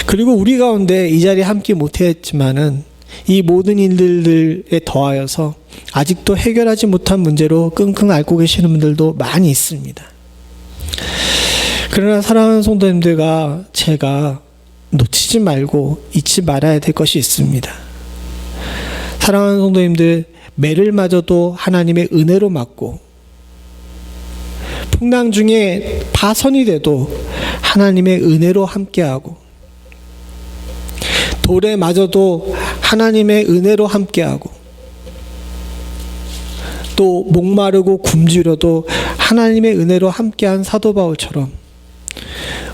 그리고 우리 가운데 이 자리에 함께 못했지만은 이 모든 일들에 더하여서 아직도 해결하지 못한 문제로 끙끙 앓고 계시는 분들도 많이 있습니다. 그러나 사랑하는 성도님들과 제가 놓치지 말고 잊지 말아야 될 것이 있습니다. 사랑하는 성도님들, 매를 맞아도 하나님의 은혜로 맞고, 풍랑 중에 파선이 돼도 하나님의 은혜로 함께하고, 돌에 맞아도 하나님의 은혜로 함께하고, 또 목마르고 굶주려도 하나님의 은혜로 함께한 사도 바울처럼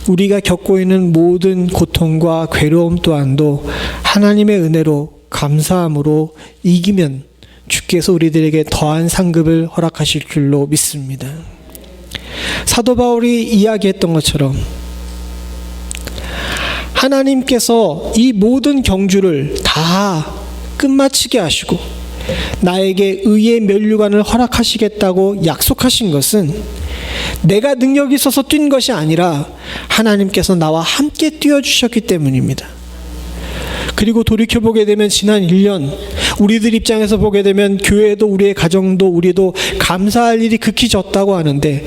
우리가 겪고 있는 모든 고통과 괴로움 또한도 하나님의 은혜로 감사함으로 이기면 주께서 우리들에게 더한 상급을 허락하실 줄로 믿습니다. 사도 바울이 이야기했던 것처럼 하나님께서 이 모든 경주를 다 끝마치게 하시고 나에게 의의 면류관을 허락하시겠다고 약속하신 것은 내가 능력이 있어서 뛴 것이 아니라 하나님께서 나와 함께 뛰어주셨기 때문입니다. 그리고 돌이켜보게 되면 지난 1년 우리들 입장에서 보게 되면 교회도 우리의 가정도 우리도 감사할 일이 극히 적다고 하는데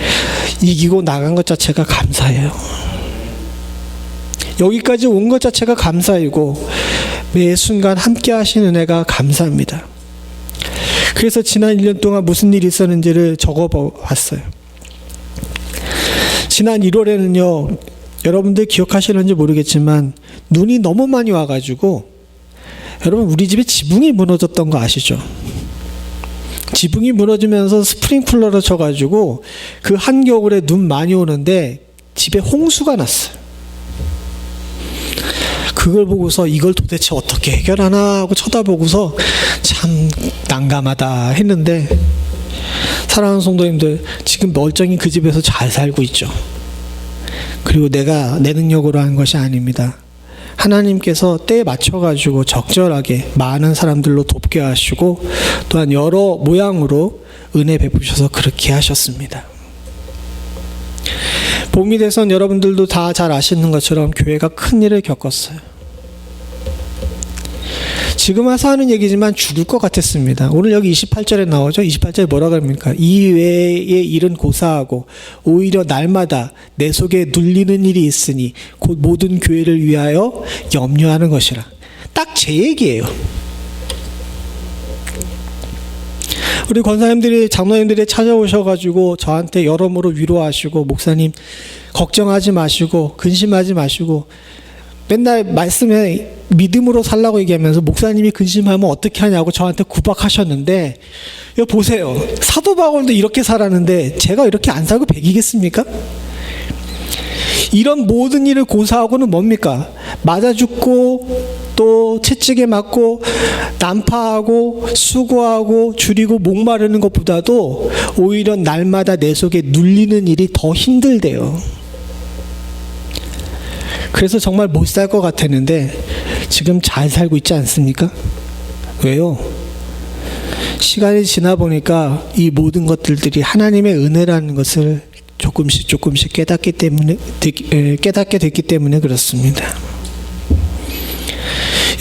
이기고 나간 것 자체가 감사해요. 여기까지 온 것 자체가 감사이고 매 순간 함께 하시는 은혜가 감사합니다. 그래서 지난 1년 동안 무슨 일이 있었는지를 적어봤어요. 지난 1월에는요, 여러분들 기억하시는지 모르겠지만 눈이 너무 많이 와가지고 여러분 우리 집에 지붕이 무너졌던 거 아시죠? 지붕이 무너지면서 스프링클러를 쳐가지고 그 한겨울에 눈 많이 오는데 집에 홍수가 났어요. 그걸 보고서 이걸 도대체 어떻게 해결하나 하고 쳐다보고서 참 난감하다 했는데, 사랑하는 성도님들, 지금 멀쩡히 그 집에서 잘 살고 있죠. 그리고 내가 내 능력으로 한 것이 아닙니다. 하나님께서 때에 맞춰가지고 적절하게 많은 사람들로 돕게 하시고 또한 여러 모양으로 은혜 베푸셔서 그렇게 하셨습니다. 봄이 돼선 여러분들도 다 잘 아시는 것처럼 교회가 큰 일을 겪었어요. 지금 와서 하는 얘기지만 죽을 것 같았습니다. 오늘 여기 28절에 나오죠. 28절에 뭐라 그럽니까? 이외의 일은 고사하고 오히려 날마다 내 속에 눌리는 일이 있으니 곧 모든 교회를 위하여 염려하는 것이라. 딱 제 얘기예요. 우리 권사님들이, 장로님들이 찾아오셔가지고 저한테 여러모로 위로하시고, 목사님 걱정하지 마시고 근심하지 마시고, 맨날 말씀에 믿음으로 살라고 얘기하면서 목사님이 근심하면 어떻게 하냐고 저한테 구박하셨는데, 이거 보세요. 사도 바울도 이렇게 살았는데 제가 이렇게 안 살고 백이겠습니까? 이런 모든 일을 고사하고는 뭡니까? 맞아 죽고 또 채찍에 맞고 난파하고 수고하고 줄이고 목마르는 것보다도 오히려 날마다 내 속에 눌리는 일이 더 힘들대요. 그래서 정말 못 살 것 같았는데 지금 잘 살고 있지 않습니까? 왜요? 시간이 지나 보니까 이 모든 것들이 하나님의 은혜라는 것을 조금씩 깨닫게 됐기 때문에 그렇습니다.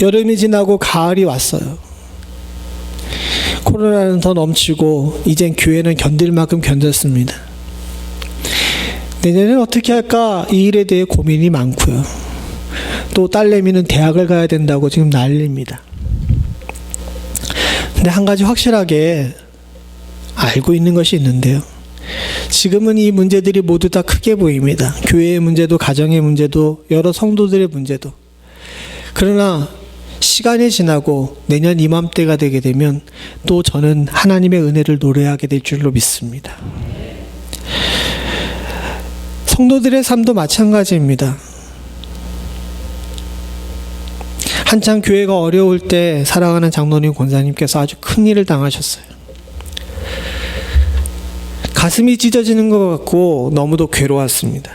여름이 지나고 가을이 왔어요. 코로나는 더 넘치고 이젠 교회는 견딜 만큼 견뎠습니다. 내년에는 어떻게 할까 이 일에 대해 고민이 많고요. 또 딸내미는 대학을 가야 된다고 지금 난립니다. 근데 한 가지 확실하게 알고 있는 것이 있는데요. 지금은 이 문제들이 모두 다 크게 보입니다. 교회의 문제도 가정의 문제도 여러 성도들의 문제도. 그러나 시간이 지나고 내년 이맘때가 되게 되면 또 저는 하나님의 은혜를 노래하게 될 줄로 믿습니다. 성도들의 삶도 마찬가지입니다. 한창 교회가 어려울 때 사랑하는 장로님 권사님께서 아주 큰 일을 당하셨어요. 가슴이 찢어지는 것 같고 너무도 괴로웠습니다.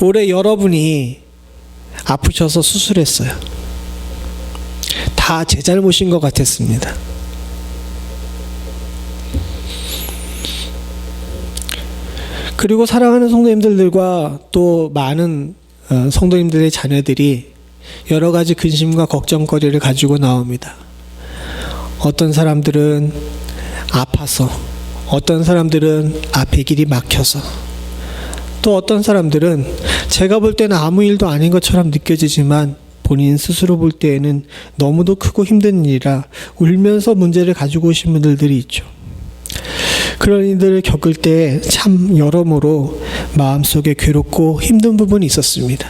올해 여러분이 아프셔서 수술했어요. 다 제 잘못인 것 같았습니다. 그리고 사랑하는 성도님들과 또 많은 성도님들의 자녀들이 여러 가지 근심과 걱정거리를 가지고 나옵니다. 어떤 사람들은 아파서, 어떤 사람들은 앞에 길이 막혀서, 또 어떤 사람들은 제가 볼 때는 아무 일도 아닌 것처럼 느껴지지만 본인 스스로 볼 때에는 너무도 크고 힘든 일이라 울면서 문제를 가지고 오신 분들이 있죠. 그런 일들을 겪을 때 참 여러모로 마음속에 괴롭고 힘든 부분이 있었습니다.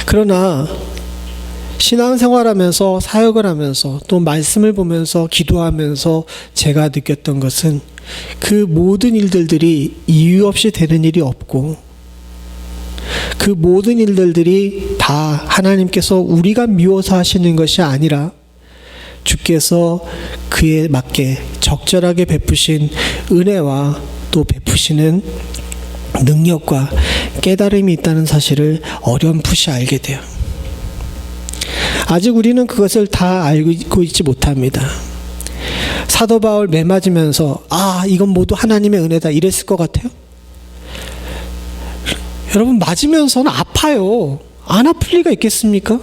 그러나 신앙생활하면서 사역을 하면서 또 말씀을 보면서 기도하면서 제가 느꼈던 것은 그 모든 일들이 이유 없이 되는 일이 없고, 그 모든 일들이 다 하나님께서 우리가 미워서 하시는 것이 아니라 주께서 그에 맞게 적절하게 베푸신 은혜와 또 베푸시는 능력과 깨달음이 있다는 사실을 어렴풋이 알게 돼요. 아직 우리는 그것을 다 알고 있지 못합니다. 사도 바울 매 맞으면서 이건 모두 하나님의 은혜다 이랬을 것 같아요? 여러분, 맞으면서는 아파요. 안 아플 리가 있겠습니까?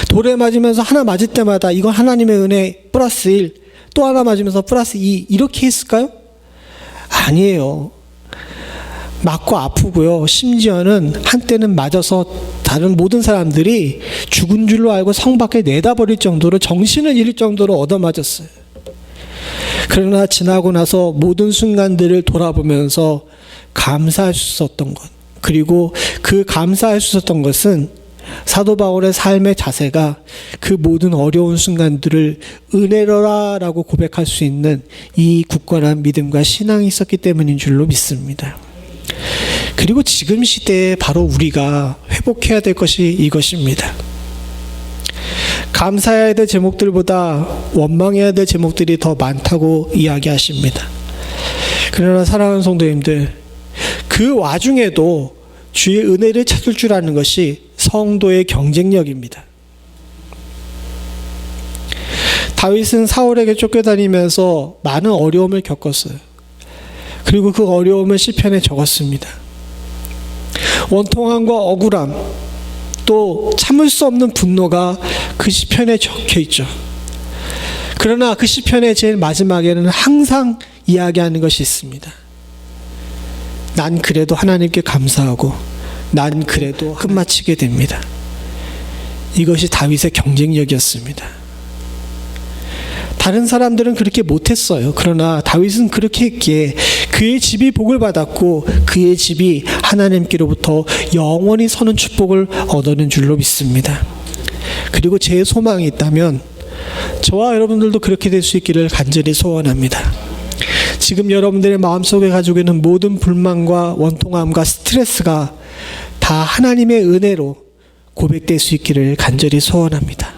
돌에 맞으면서 하나 맞을 때마다 이건 하나님의 은혜 플러스 1, 또 하나 맞으면서 플러스 2 이렇게 했을까요? 아니에요. 맞고 아프고요. 심지어는 한때는 맞아서 다른 모든 사람들이 죽은 줄로 알고 성 밖에 내다버릴 정도로 정신을 잃을 정도로 얻어맞았어요. 그러나 지나고 나서 모든 순간들을 돌아보면서 감사할 수 있었던 것, 그리고 그 감사할 수 있었던 것은 사도 바울의 삶의 자세가 그 모든 어려운 순간들을 은혜로라라고 고백할 수 있는 이 굳건한 믿음과 신앙이 있었기 때문인 줄로 믿습니다. 그리고 지금 시대에 바로 우리가 회복해야 될 것이 이것입니다. 감사해야 될 제목들보다 원망해야 될 제목들이 더 많다고 이야기하십니다. 그러나 사랑하는 성도님들, 그 와중에도 주의 은혜를 찾을 줄 아는 것이 성도의 경쟁력입니다. 다윗은 사울에게 쫓겨다니면서 많은 어려움을 겪었어요. 그리고 그 어려움을 시편에 적었습니다. 원통함과 억울함, 또 참을 수 없는 분노가 그 시편에 적혀 있죠. 그러나 그 시편의 제일 마지막에는 항상 이야기하는 것이 있습니다. 난 그래도 하나님께 감사하고 난 그래도 끝마치게 됩니다. 이것이 다윗의 경쟁력이었습니다. 다른 사람들은 그렇게 못했어요. 그러나 다윗은 그렇게 했기에 그의 집이 복을 받았고 그의 집이 하나님께로부터 영원히 서는 축복을 얻는 줄로 믿습니다. 그리고 제 소망이 있다면 저와 여러분들도 그렇게 될 수 있기를 간절히 소원합니다. 지금 여러분들의 마음속에 가지고 있는 모든 불만과 원통함과 스트레스가 다 하나님의 은혜로 고백될 수 있기를 간절히 소원합니다.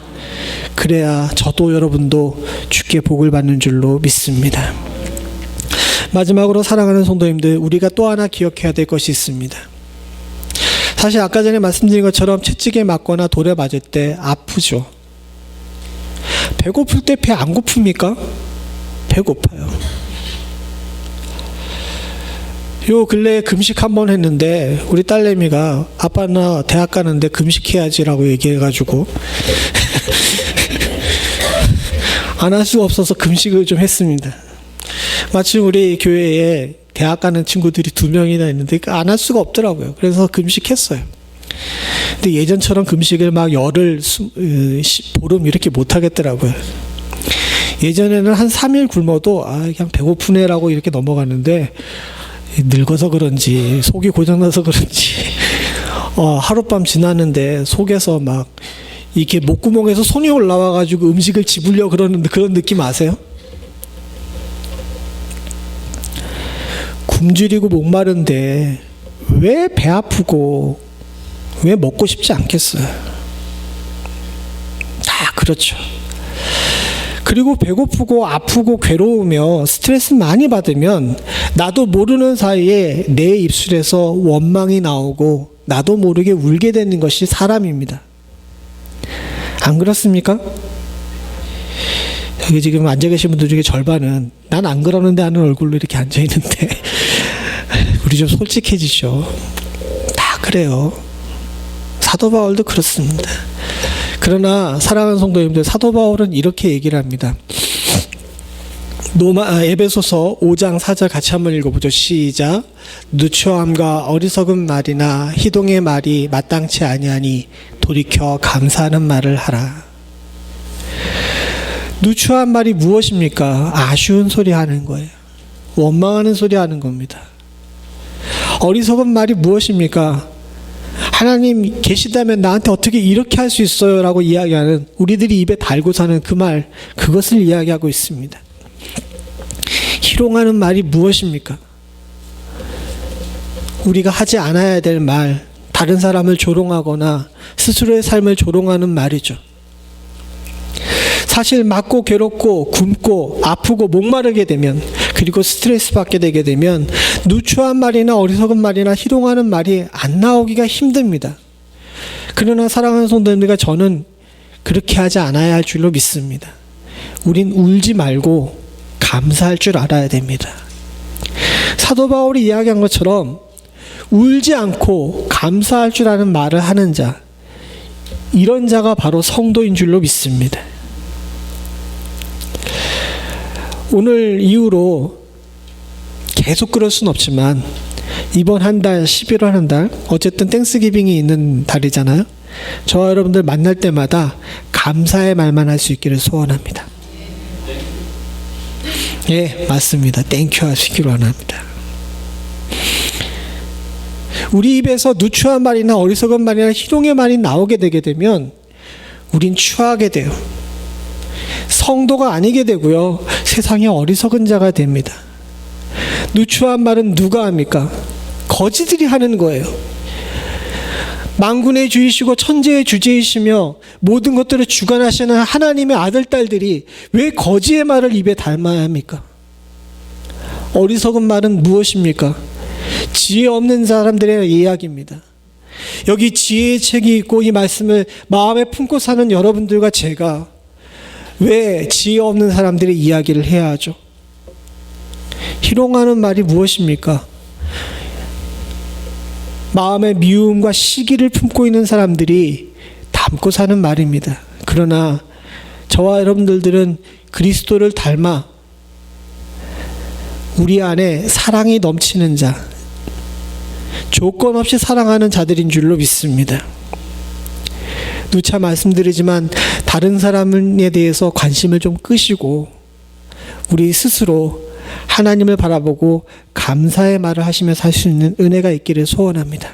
그래야 저도 여러분도 주께 복을 받는 줄로 믿습니다. 마지막으로 사랑하는 성도님들, 우리가 또 하나 기억해야 될 것이 있습니다. 사실 아까 전에 말씀드린 것처럼 채찍에 맞거나 돌에 맞을 때 아프죠. 배고플 때 배 안 고픕니까? 배고파요. 요 근래에 금식 한번 했는데 우리 딸내미가 아빠 나 대학 가는데 금식해야지라고 얘기해가지고 안 할 수가 없어서 금식을 좀 했습니다. 마침 우리 교회에 대학 가는 친구들이 2명이나 있는데 안 할 수가 없더라고요. 그래서 금식했어요. 근데 예전처럼 금식을 막 열흘, 보름 이렇게 못 하겠더라고요. 예전에는 한 3일 굶어도 그냥 배고프네라고 이렇게 넘어갔는데 늙어서 그런지 속이 고장나서 그런지 하룻밤 지났는데 속에서 막 이렇게 목구멍에서 손이 올라와가지고 음식을 집으려고 그러는 그런 느낌 아세요? 굶주리고 목마른데 왜 배 아프고 왜 먹고 싶지 않겠어요? 다 그렇죠. 그리고 배고프고 아프고 괴로우며 스트레스 많이 받으면 나도 모르는 사이에 내 입술에서 원망이 나오고 나도 모르게 울게 되는 것이 사람입니다. 안 그렇습니까? 여기 지금 앉아 계신 분들 중에 절반은 난 안 그러는데 하는 얼굴로 이렇게 앉아 있는데 우리 좀 솔직해지죠. 다 그래요. 사도 바울도 그렇습니다. 그러나 사랑하는 성도님들, 사도 바울은 이렇게 얘기를 합니다. 에베소서 5장 4절 같이 한번 읽어보죠. 시작. 누추함과 어리석은 말이나 희동의 말이 마땅치 아니하니 돌이켜 감사하는 말을 하라. 누추한 말이 무엇입니까? 아쉬운 소리 하는 거예요. 원망하는 소리 하는 겁니다. 어리석은 말이 무엇입니까? 하나님 계시다면 나한테 어떻게 이렇게 할 수 있어요? 라고 이야기하는, 우리들이 입에 달고 사는 그 말, 그것을 이야기하고 있습니다. 희롱하는 말이 무엇입니까? 우리가 하지 않아야 될 말, 다른 사람을 조롱하거나 스스로의 삶을 조롱하는 말이죠. 사실 맞고 괴롭고 굶고 아프고 목마르게 되면 그리고 스트레스 받게 되게 되면 누추한 말이나 어리석은 말이나 희롱하는 말이 안 나오기가 힘듭니다. 그러나 사랑하는 성도님들과 저는 그렇게 하지 않아야 할 줄로 믿습니다. 우린 울지 말고 감사할 줄 알아야 됩니다. 사도 바울이 이야기한 것처럼 울지 않고 감사할 줄 아는 말을 하는 자, 이런 자가 바로 성도인 줄로 믿습니다. 오늘 이후로 계속 그럴 순 없지만 이번 한 달, 11월 한 달, 어쨌든 땡스기빙이 있는 달이잖아요. 저와 여러분들 만날 때마다 감사의 말만 할 수 있기를 소원합니다. 예, 맞습니다. 땡큐 하시기로 원합니다. 우리 입에서 누추한 말이나 어리석은 말이나 희롱의 말이 나오게 되게 되면 우린 추하게 돼요. 성도가 아니게 되고요. 세상에 어리석은 자가 됩니다. 누추한 말은 누가 합니까? 거지들이 하는 거예요. 만군의 주이시고 천재의 주제이시며 모든 것들을 주관하시는 하나님의 아들, 딸들이 왜 거지의 말을 입에 담아야 합니까? 어리석은 말은 무엇입니까? 지혜 없는 사람들의 이야기입니다. 여기 지혜의 책이 있고 이 말씀을 마음에 품고 사는 여러분들과 제가 왜 지혜 없는 사람들의 이야기를 해야 하죠? 희롱하는 말이 무엇입니까? 마음의 미움과 시기를 품고 있는 사람들이 담고 사는 말입니다. 그러나 저와 여러분들은 그리스도를 닮아 우리 안에 사랑이 넘치는 자, 조건 없이 사랑하는 자들인 줄로 믿습니다. 누차 말씀드리지만 다른 사람에 대해서 관심을 좀 끄시고 우리 스스로 하나님을 바라보고 감사의 말을 하시며 살 수 있는 은혜가 있기를 소원합니다.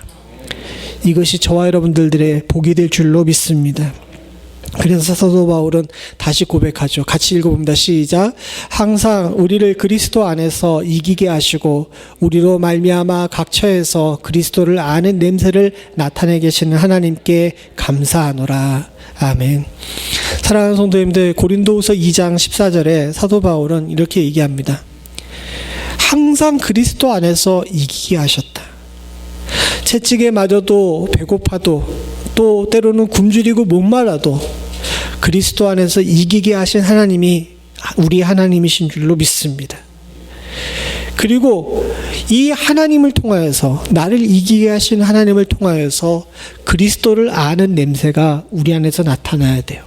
이것이 저와 여러분들의 복이 될 줄로 믿습니다. 그래서 사도 바울은 다시 고백하죠. 같이 읽어봅니다. 시작. 항상 우리를 그리스도 안에서 이기게 하시고 우리로 말미암아 각 처에서 그리스도를 아는 냄새를 나타내 계시는 하나님께 감사하노라. 아멘. 사랑하는 성도님들, 고린도후서 2장 14절에 사도 바울은 이렇게 얘기합니다. 항상 그리스도 안에서 이기게 하셨다. 채찍에 맞아도 배고파도 또 때로는 굶주리고 목말라도 그리스도 안에서 이기게 하신 하나님이 우리 하나님이신 줄로 믿습니다. 그리고 이 하나님을 통하여서, 나를 이기게 하신 하나님을 통하여서 그리스도를 아는 냄새가 우리 안에서 나타나야 돼요.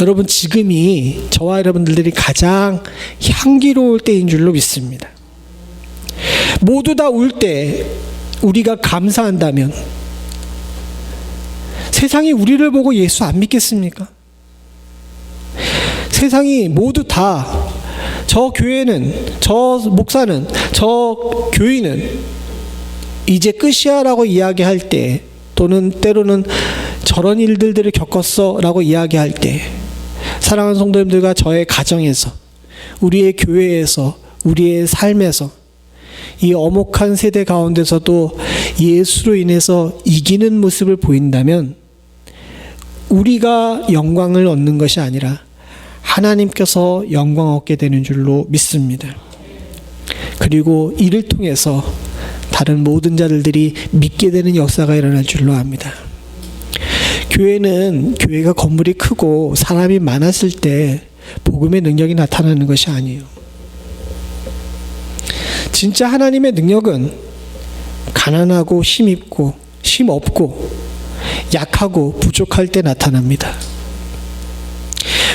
여러분, 지금이 저와 여러분들이 가장 향기로울 때인 줄로 믿습니다. 모두 다 울 때 우리가 감사한다면 세상이 우리를 보고 예수 안 믿겠습니까? 세상이 모두 다 저 교회는, 저 목사는, 저 교인은 이제 끝이야 라고 이야기할 때, 또는 때로는 저런 일들을 겪었어 라고 이야기할 때, 사랑하는 성도님들과 저의 가정에서, 우리의 교회에서, 우리의 삶에서 이 엄혹한 세대 가운데서도 예수로 인해서 이기는 모습을 보인다면 우리가 영광을 얻는 것이 아니라 하나님께서 영광 얻게 되는 줄로 믿습니다. 그리고 이를 통해서 다른 모든 자들이 믿게 되는 역사가 일어날 줄로 압니다. 교회가 건물이 크고 사람이 많았을 때 복음의 능력이 나타나는 것이 아니에요. 진짜 하나님의 능력은 가난하고 힘없고 약하고 부족할 때 나타납니다.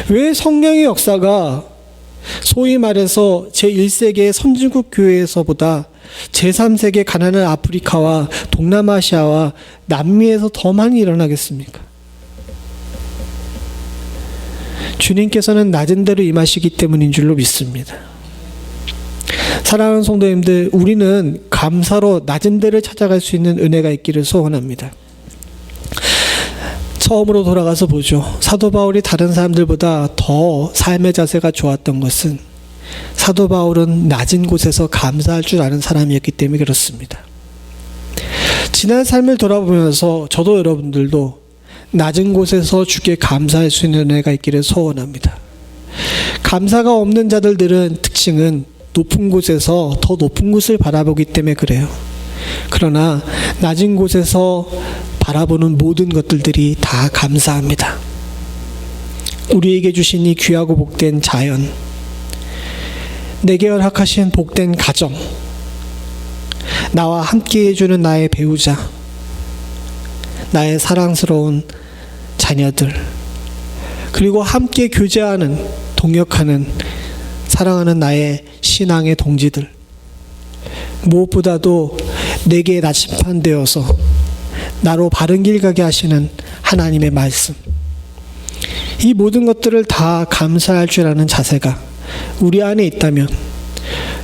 왜 성령의 역사가 소위 말해서 제1세기의 선진국 교회에서보다 제3세기의 가난한 아프리카와 동남아시아와 남미에서 더 많이 일어나겠습니까? 주님께서는 낮은 데로 임하시기 때문인 줄로 믿습니다. 사랑하는 성도님들, 우리는 감사로 낮은 데를 찾아갈 수 있는 은혜가 있기를 소원합니다. 처음으로 돌아가서 보죠. 사도 바울이 다른 사람들보다 더 삶의 자세가 좋았던 것은 사도 바울은 낮은 곳에서 감사할 줄 아는 사람이었기 때문에 그렇습니다. 지난 삶을 돌아보면서 저도 여러분들도 낮은 곳에서 주께 감사할 수 있는 은혜가 있기를 소원합니다. 감사가 없는 자들은 특징은 높은 곳에서 더 높은 곳을 바라보기 때문에 그래요. 그러나 낮은 곳에서 바라보는 모든 것들이 다 감사합니다. 우리에게 주신 이 귀하고 복된 자연, 내게 허락하신 복된 가정, 나와 함께 해주는 나의 배우자, 나의 사랑스러운 자녀들, 그리고 함께 교제하는, 동역하는, 사랑하는 나의 신앙의 동지들, 무엇보다도 내게 나침판되어서 나로 바른 길 가게 하시는 하나님의 말씀, 이 모든 것들을 다 감사할 줄 아는 자세가 우리 안에 있다면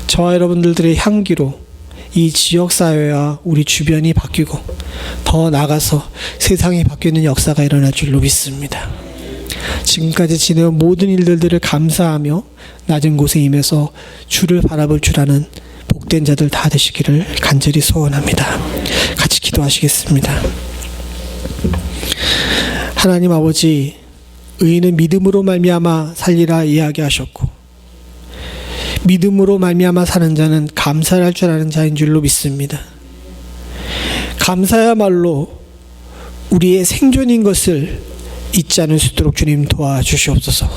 저와 여러분들의 향기로 이 지역사회와 우리 주변이 바뀌고 더 나아가서 세상이 바뀌는 역사가 일어날 줄로 믿습니다. 지금까지 지내온 모든 일들을 감사하며 낮은 곳에 임해서 주를 바라볼 줄 아는 복된 자들 다 되시기를 간절히 소원합니다. 같이 기도하시겠습니다. 하나님 아버지, 의인은 믿음으로 말미암아 살리라 이야기하셨고 믿음으로 말미암아 사는 자는 감사를 할 줄 아는 자인 줄로 믿습니다. 감사야말로 우리의 생존인 것을 잊지 않을 수 있도록 주님 도와주시옵소서.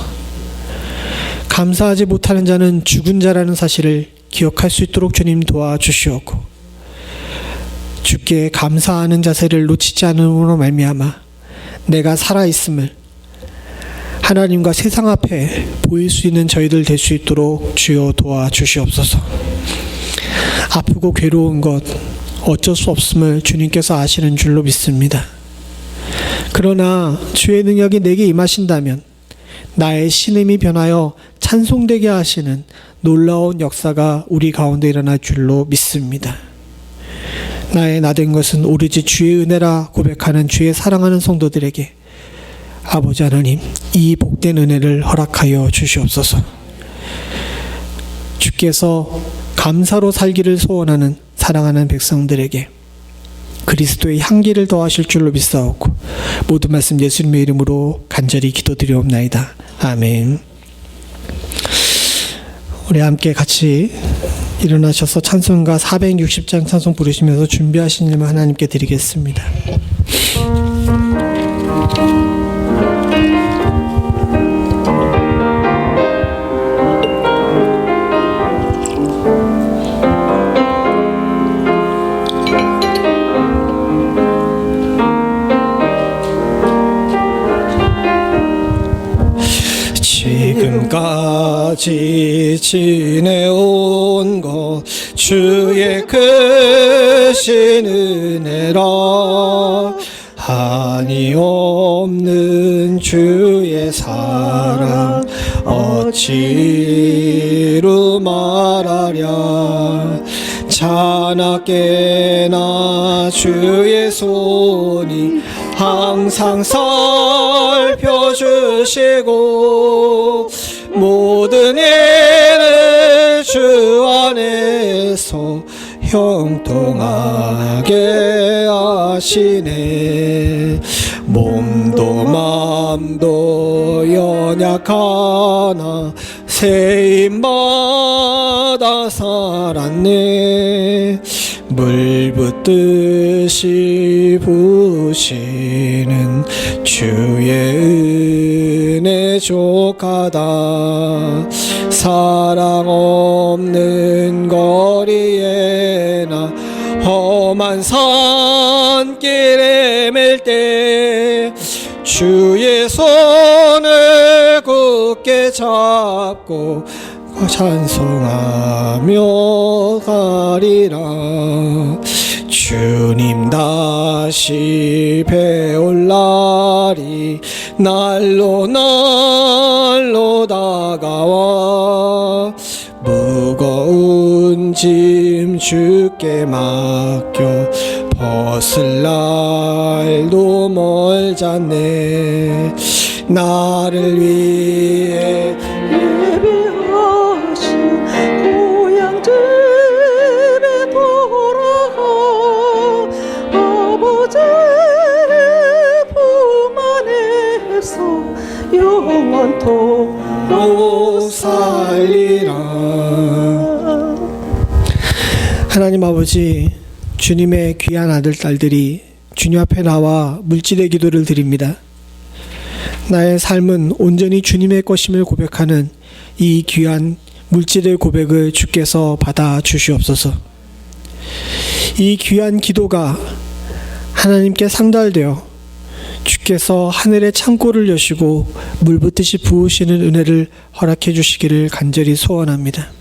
감사하지 못하는 자는 죽은 자라는 사실을 기억할 수 있도록 주님 도와주시옵고 주께 감사하는 자세를 놓치지 않음으로 말미암아 내가 살아있음을 하나님과 세상 앞에 보일 수 있는 저희들 될 수 있도록 주여 도와주시옵소서. 아프고 괴로운 것 어쩔 수 없음을 주님께서 아시는 줄로 믿습니다. 그러나 주의 능력이 내게 임하신다면 나의 신음이 변하여 찬송되게 하시는 놀라운 역사가 우리 가운데 일어날 줄로 믿습니다. 나의 나된 것은 오로지 주의 은혜라 고백하는 주의 사랑하는 성도들에게 아버지 하나님, 이 복된 은혜를 허락하여 주시옵소서. 주께서 감사로 살기를 소원하는 사랑하는 백성들에게 그리스도의 향기를 더하실 줄로 믿사옵고 모든 말씀 예수님의 이름으로 간절히 기도드리옵나이다. 아멘. 우리 함께 같이 일어나셔서 찬송가 460장 찬송 부르시면서 준비하신 일만 하나님께 드리겠습니다. 지금까지 지내온 것 주의 크신 은혜라 한이 없는 주의 사랑 어찌로 말하랴. 자나깨나 주의 손이 항상 살펴주시고 모든 일을 주 안에서 형통하게 하시네. 몸도 마음도 연약하나 세임받아 살았네. 물 붓듯이 부으시는 주의 은혜 족하다. 사랑 없는 거리에나 험한 산길에 맬 때 주의 손을 굳게 잡고 찬송하며 가리라. 주님 다시 배올 날이 날로 다가와 무거운 짐 주께 맡겨 벗을 날도 멀잖네. 나를 위해 예배하신 고향집에 돌아가 아버지의 품 안에서 영원토록 살리라. 하나님 아버지, 주님의 귀한 아들, 딸들이 주님 앞에 나와 물질의 기도를 드립니다. 나의 삶은 온전히 주님의 것임을 고백하는 이 귀한 물질의 고백을 주께서 받아 주시옵소서. 이 귀한 기도가 하나님께 상달되어 주께서 하늘의 창고를 여시고 물붓듯이 부으시는 은혜를 허락해 주시기를 간절히 소원합니다.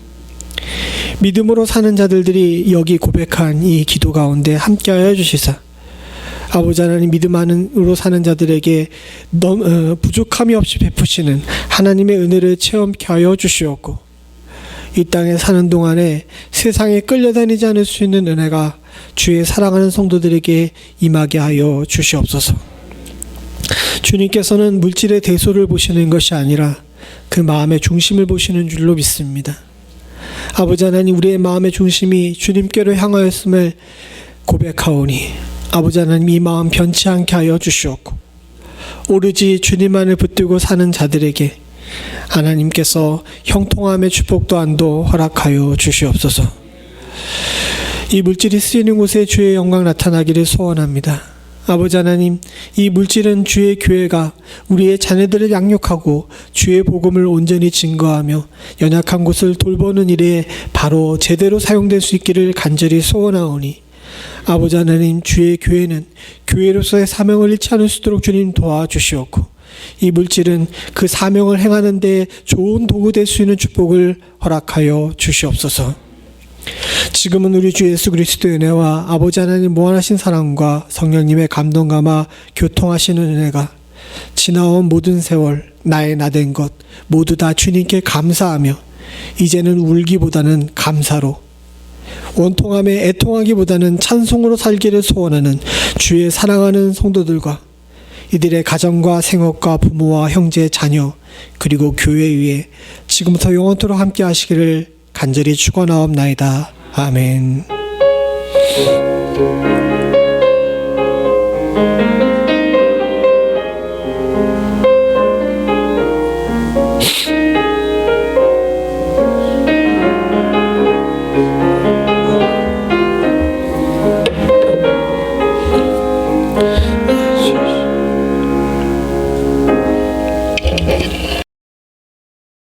믿음으로 사는 자들이 여기 고백한 이 기도 가운데 함께하여 주시사 아버지 하나님, 믿음 안으로 사는 자들에게 부족함이 없이 베푸시는 하나님의 은혜를 체험케 하여 주시옵고, 이 땅에 사는 동안에 세상에 끌려다니지 않을 수 있는 은혜가 주의 사랑하는 성도들에게 임하게 하여 주시옵소서. 주님께서는 물질의 대소를 보시는 것이 아니라 그 마음의 중심을 보시는 줄로 믿습니다. 아버지 하나님, 우리의 마음의 중심이 주님께로 향하였음을 고백하오니 아버지 하나님, 이 마음 변치 않게 하여 주시옵고, 오로지 주님만을 붙들고 사는 자들에게 하나님께서 형통함의 축복 또한도 허락하여 주시옵소서. 이 물질이 쓰이는 곳에 주의 영광 나타나기를 소원합니다. 아버지 하나님, 이 물질은 주의 교회가 우리의 자녀들을 양육하고 주의 복음을 온전히 증거하며 연약한 곳을 돌보는 일에 바로 제대로 사용될 수 있기를 간절히 소원하오니 아버지 하나님, 주의 교회는 교회로서의 사명을 잃지 않을 수 있도록 주님 도와주시옵고, 이 물질은 그 사명을 행하는 데 좋은 도구 될 수 있는 축복을 허락하여 주시옵소서. 지금은 우리 주 예수 그리스도의 은혜와 아버지 하나님 무한하신 사랑과 성령님의 감동 감화 교통하시는 은혜가 지나온 모든 세월 나의 나된 것 모두 다 주님께 감사하며 이제는 울기보다는 감사로, 원통함에 애통하기보다는 찬송으로 살기를 소원하는 주의 사랑하는 성도들과 이들의 가정과 생업과 부모와 형제, 자녀 그리고 교회 위에 지금부터 영원토록 함께 하시기를 간절히 축원하옵나이다. 아멘.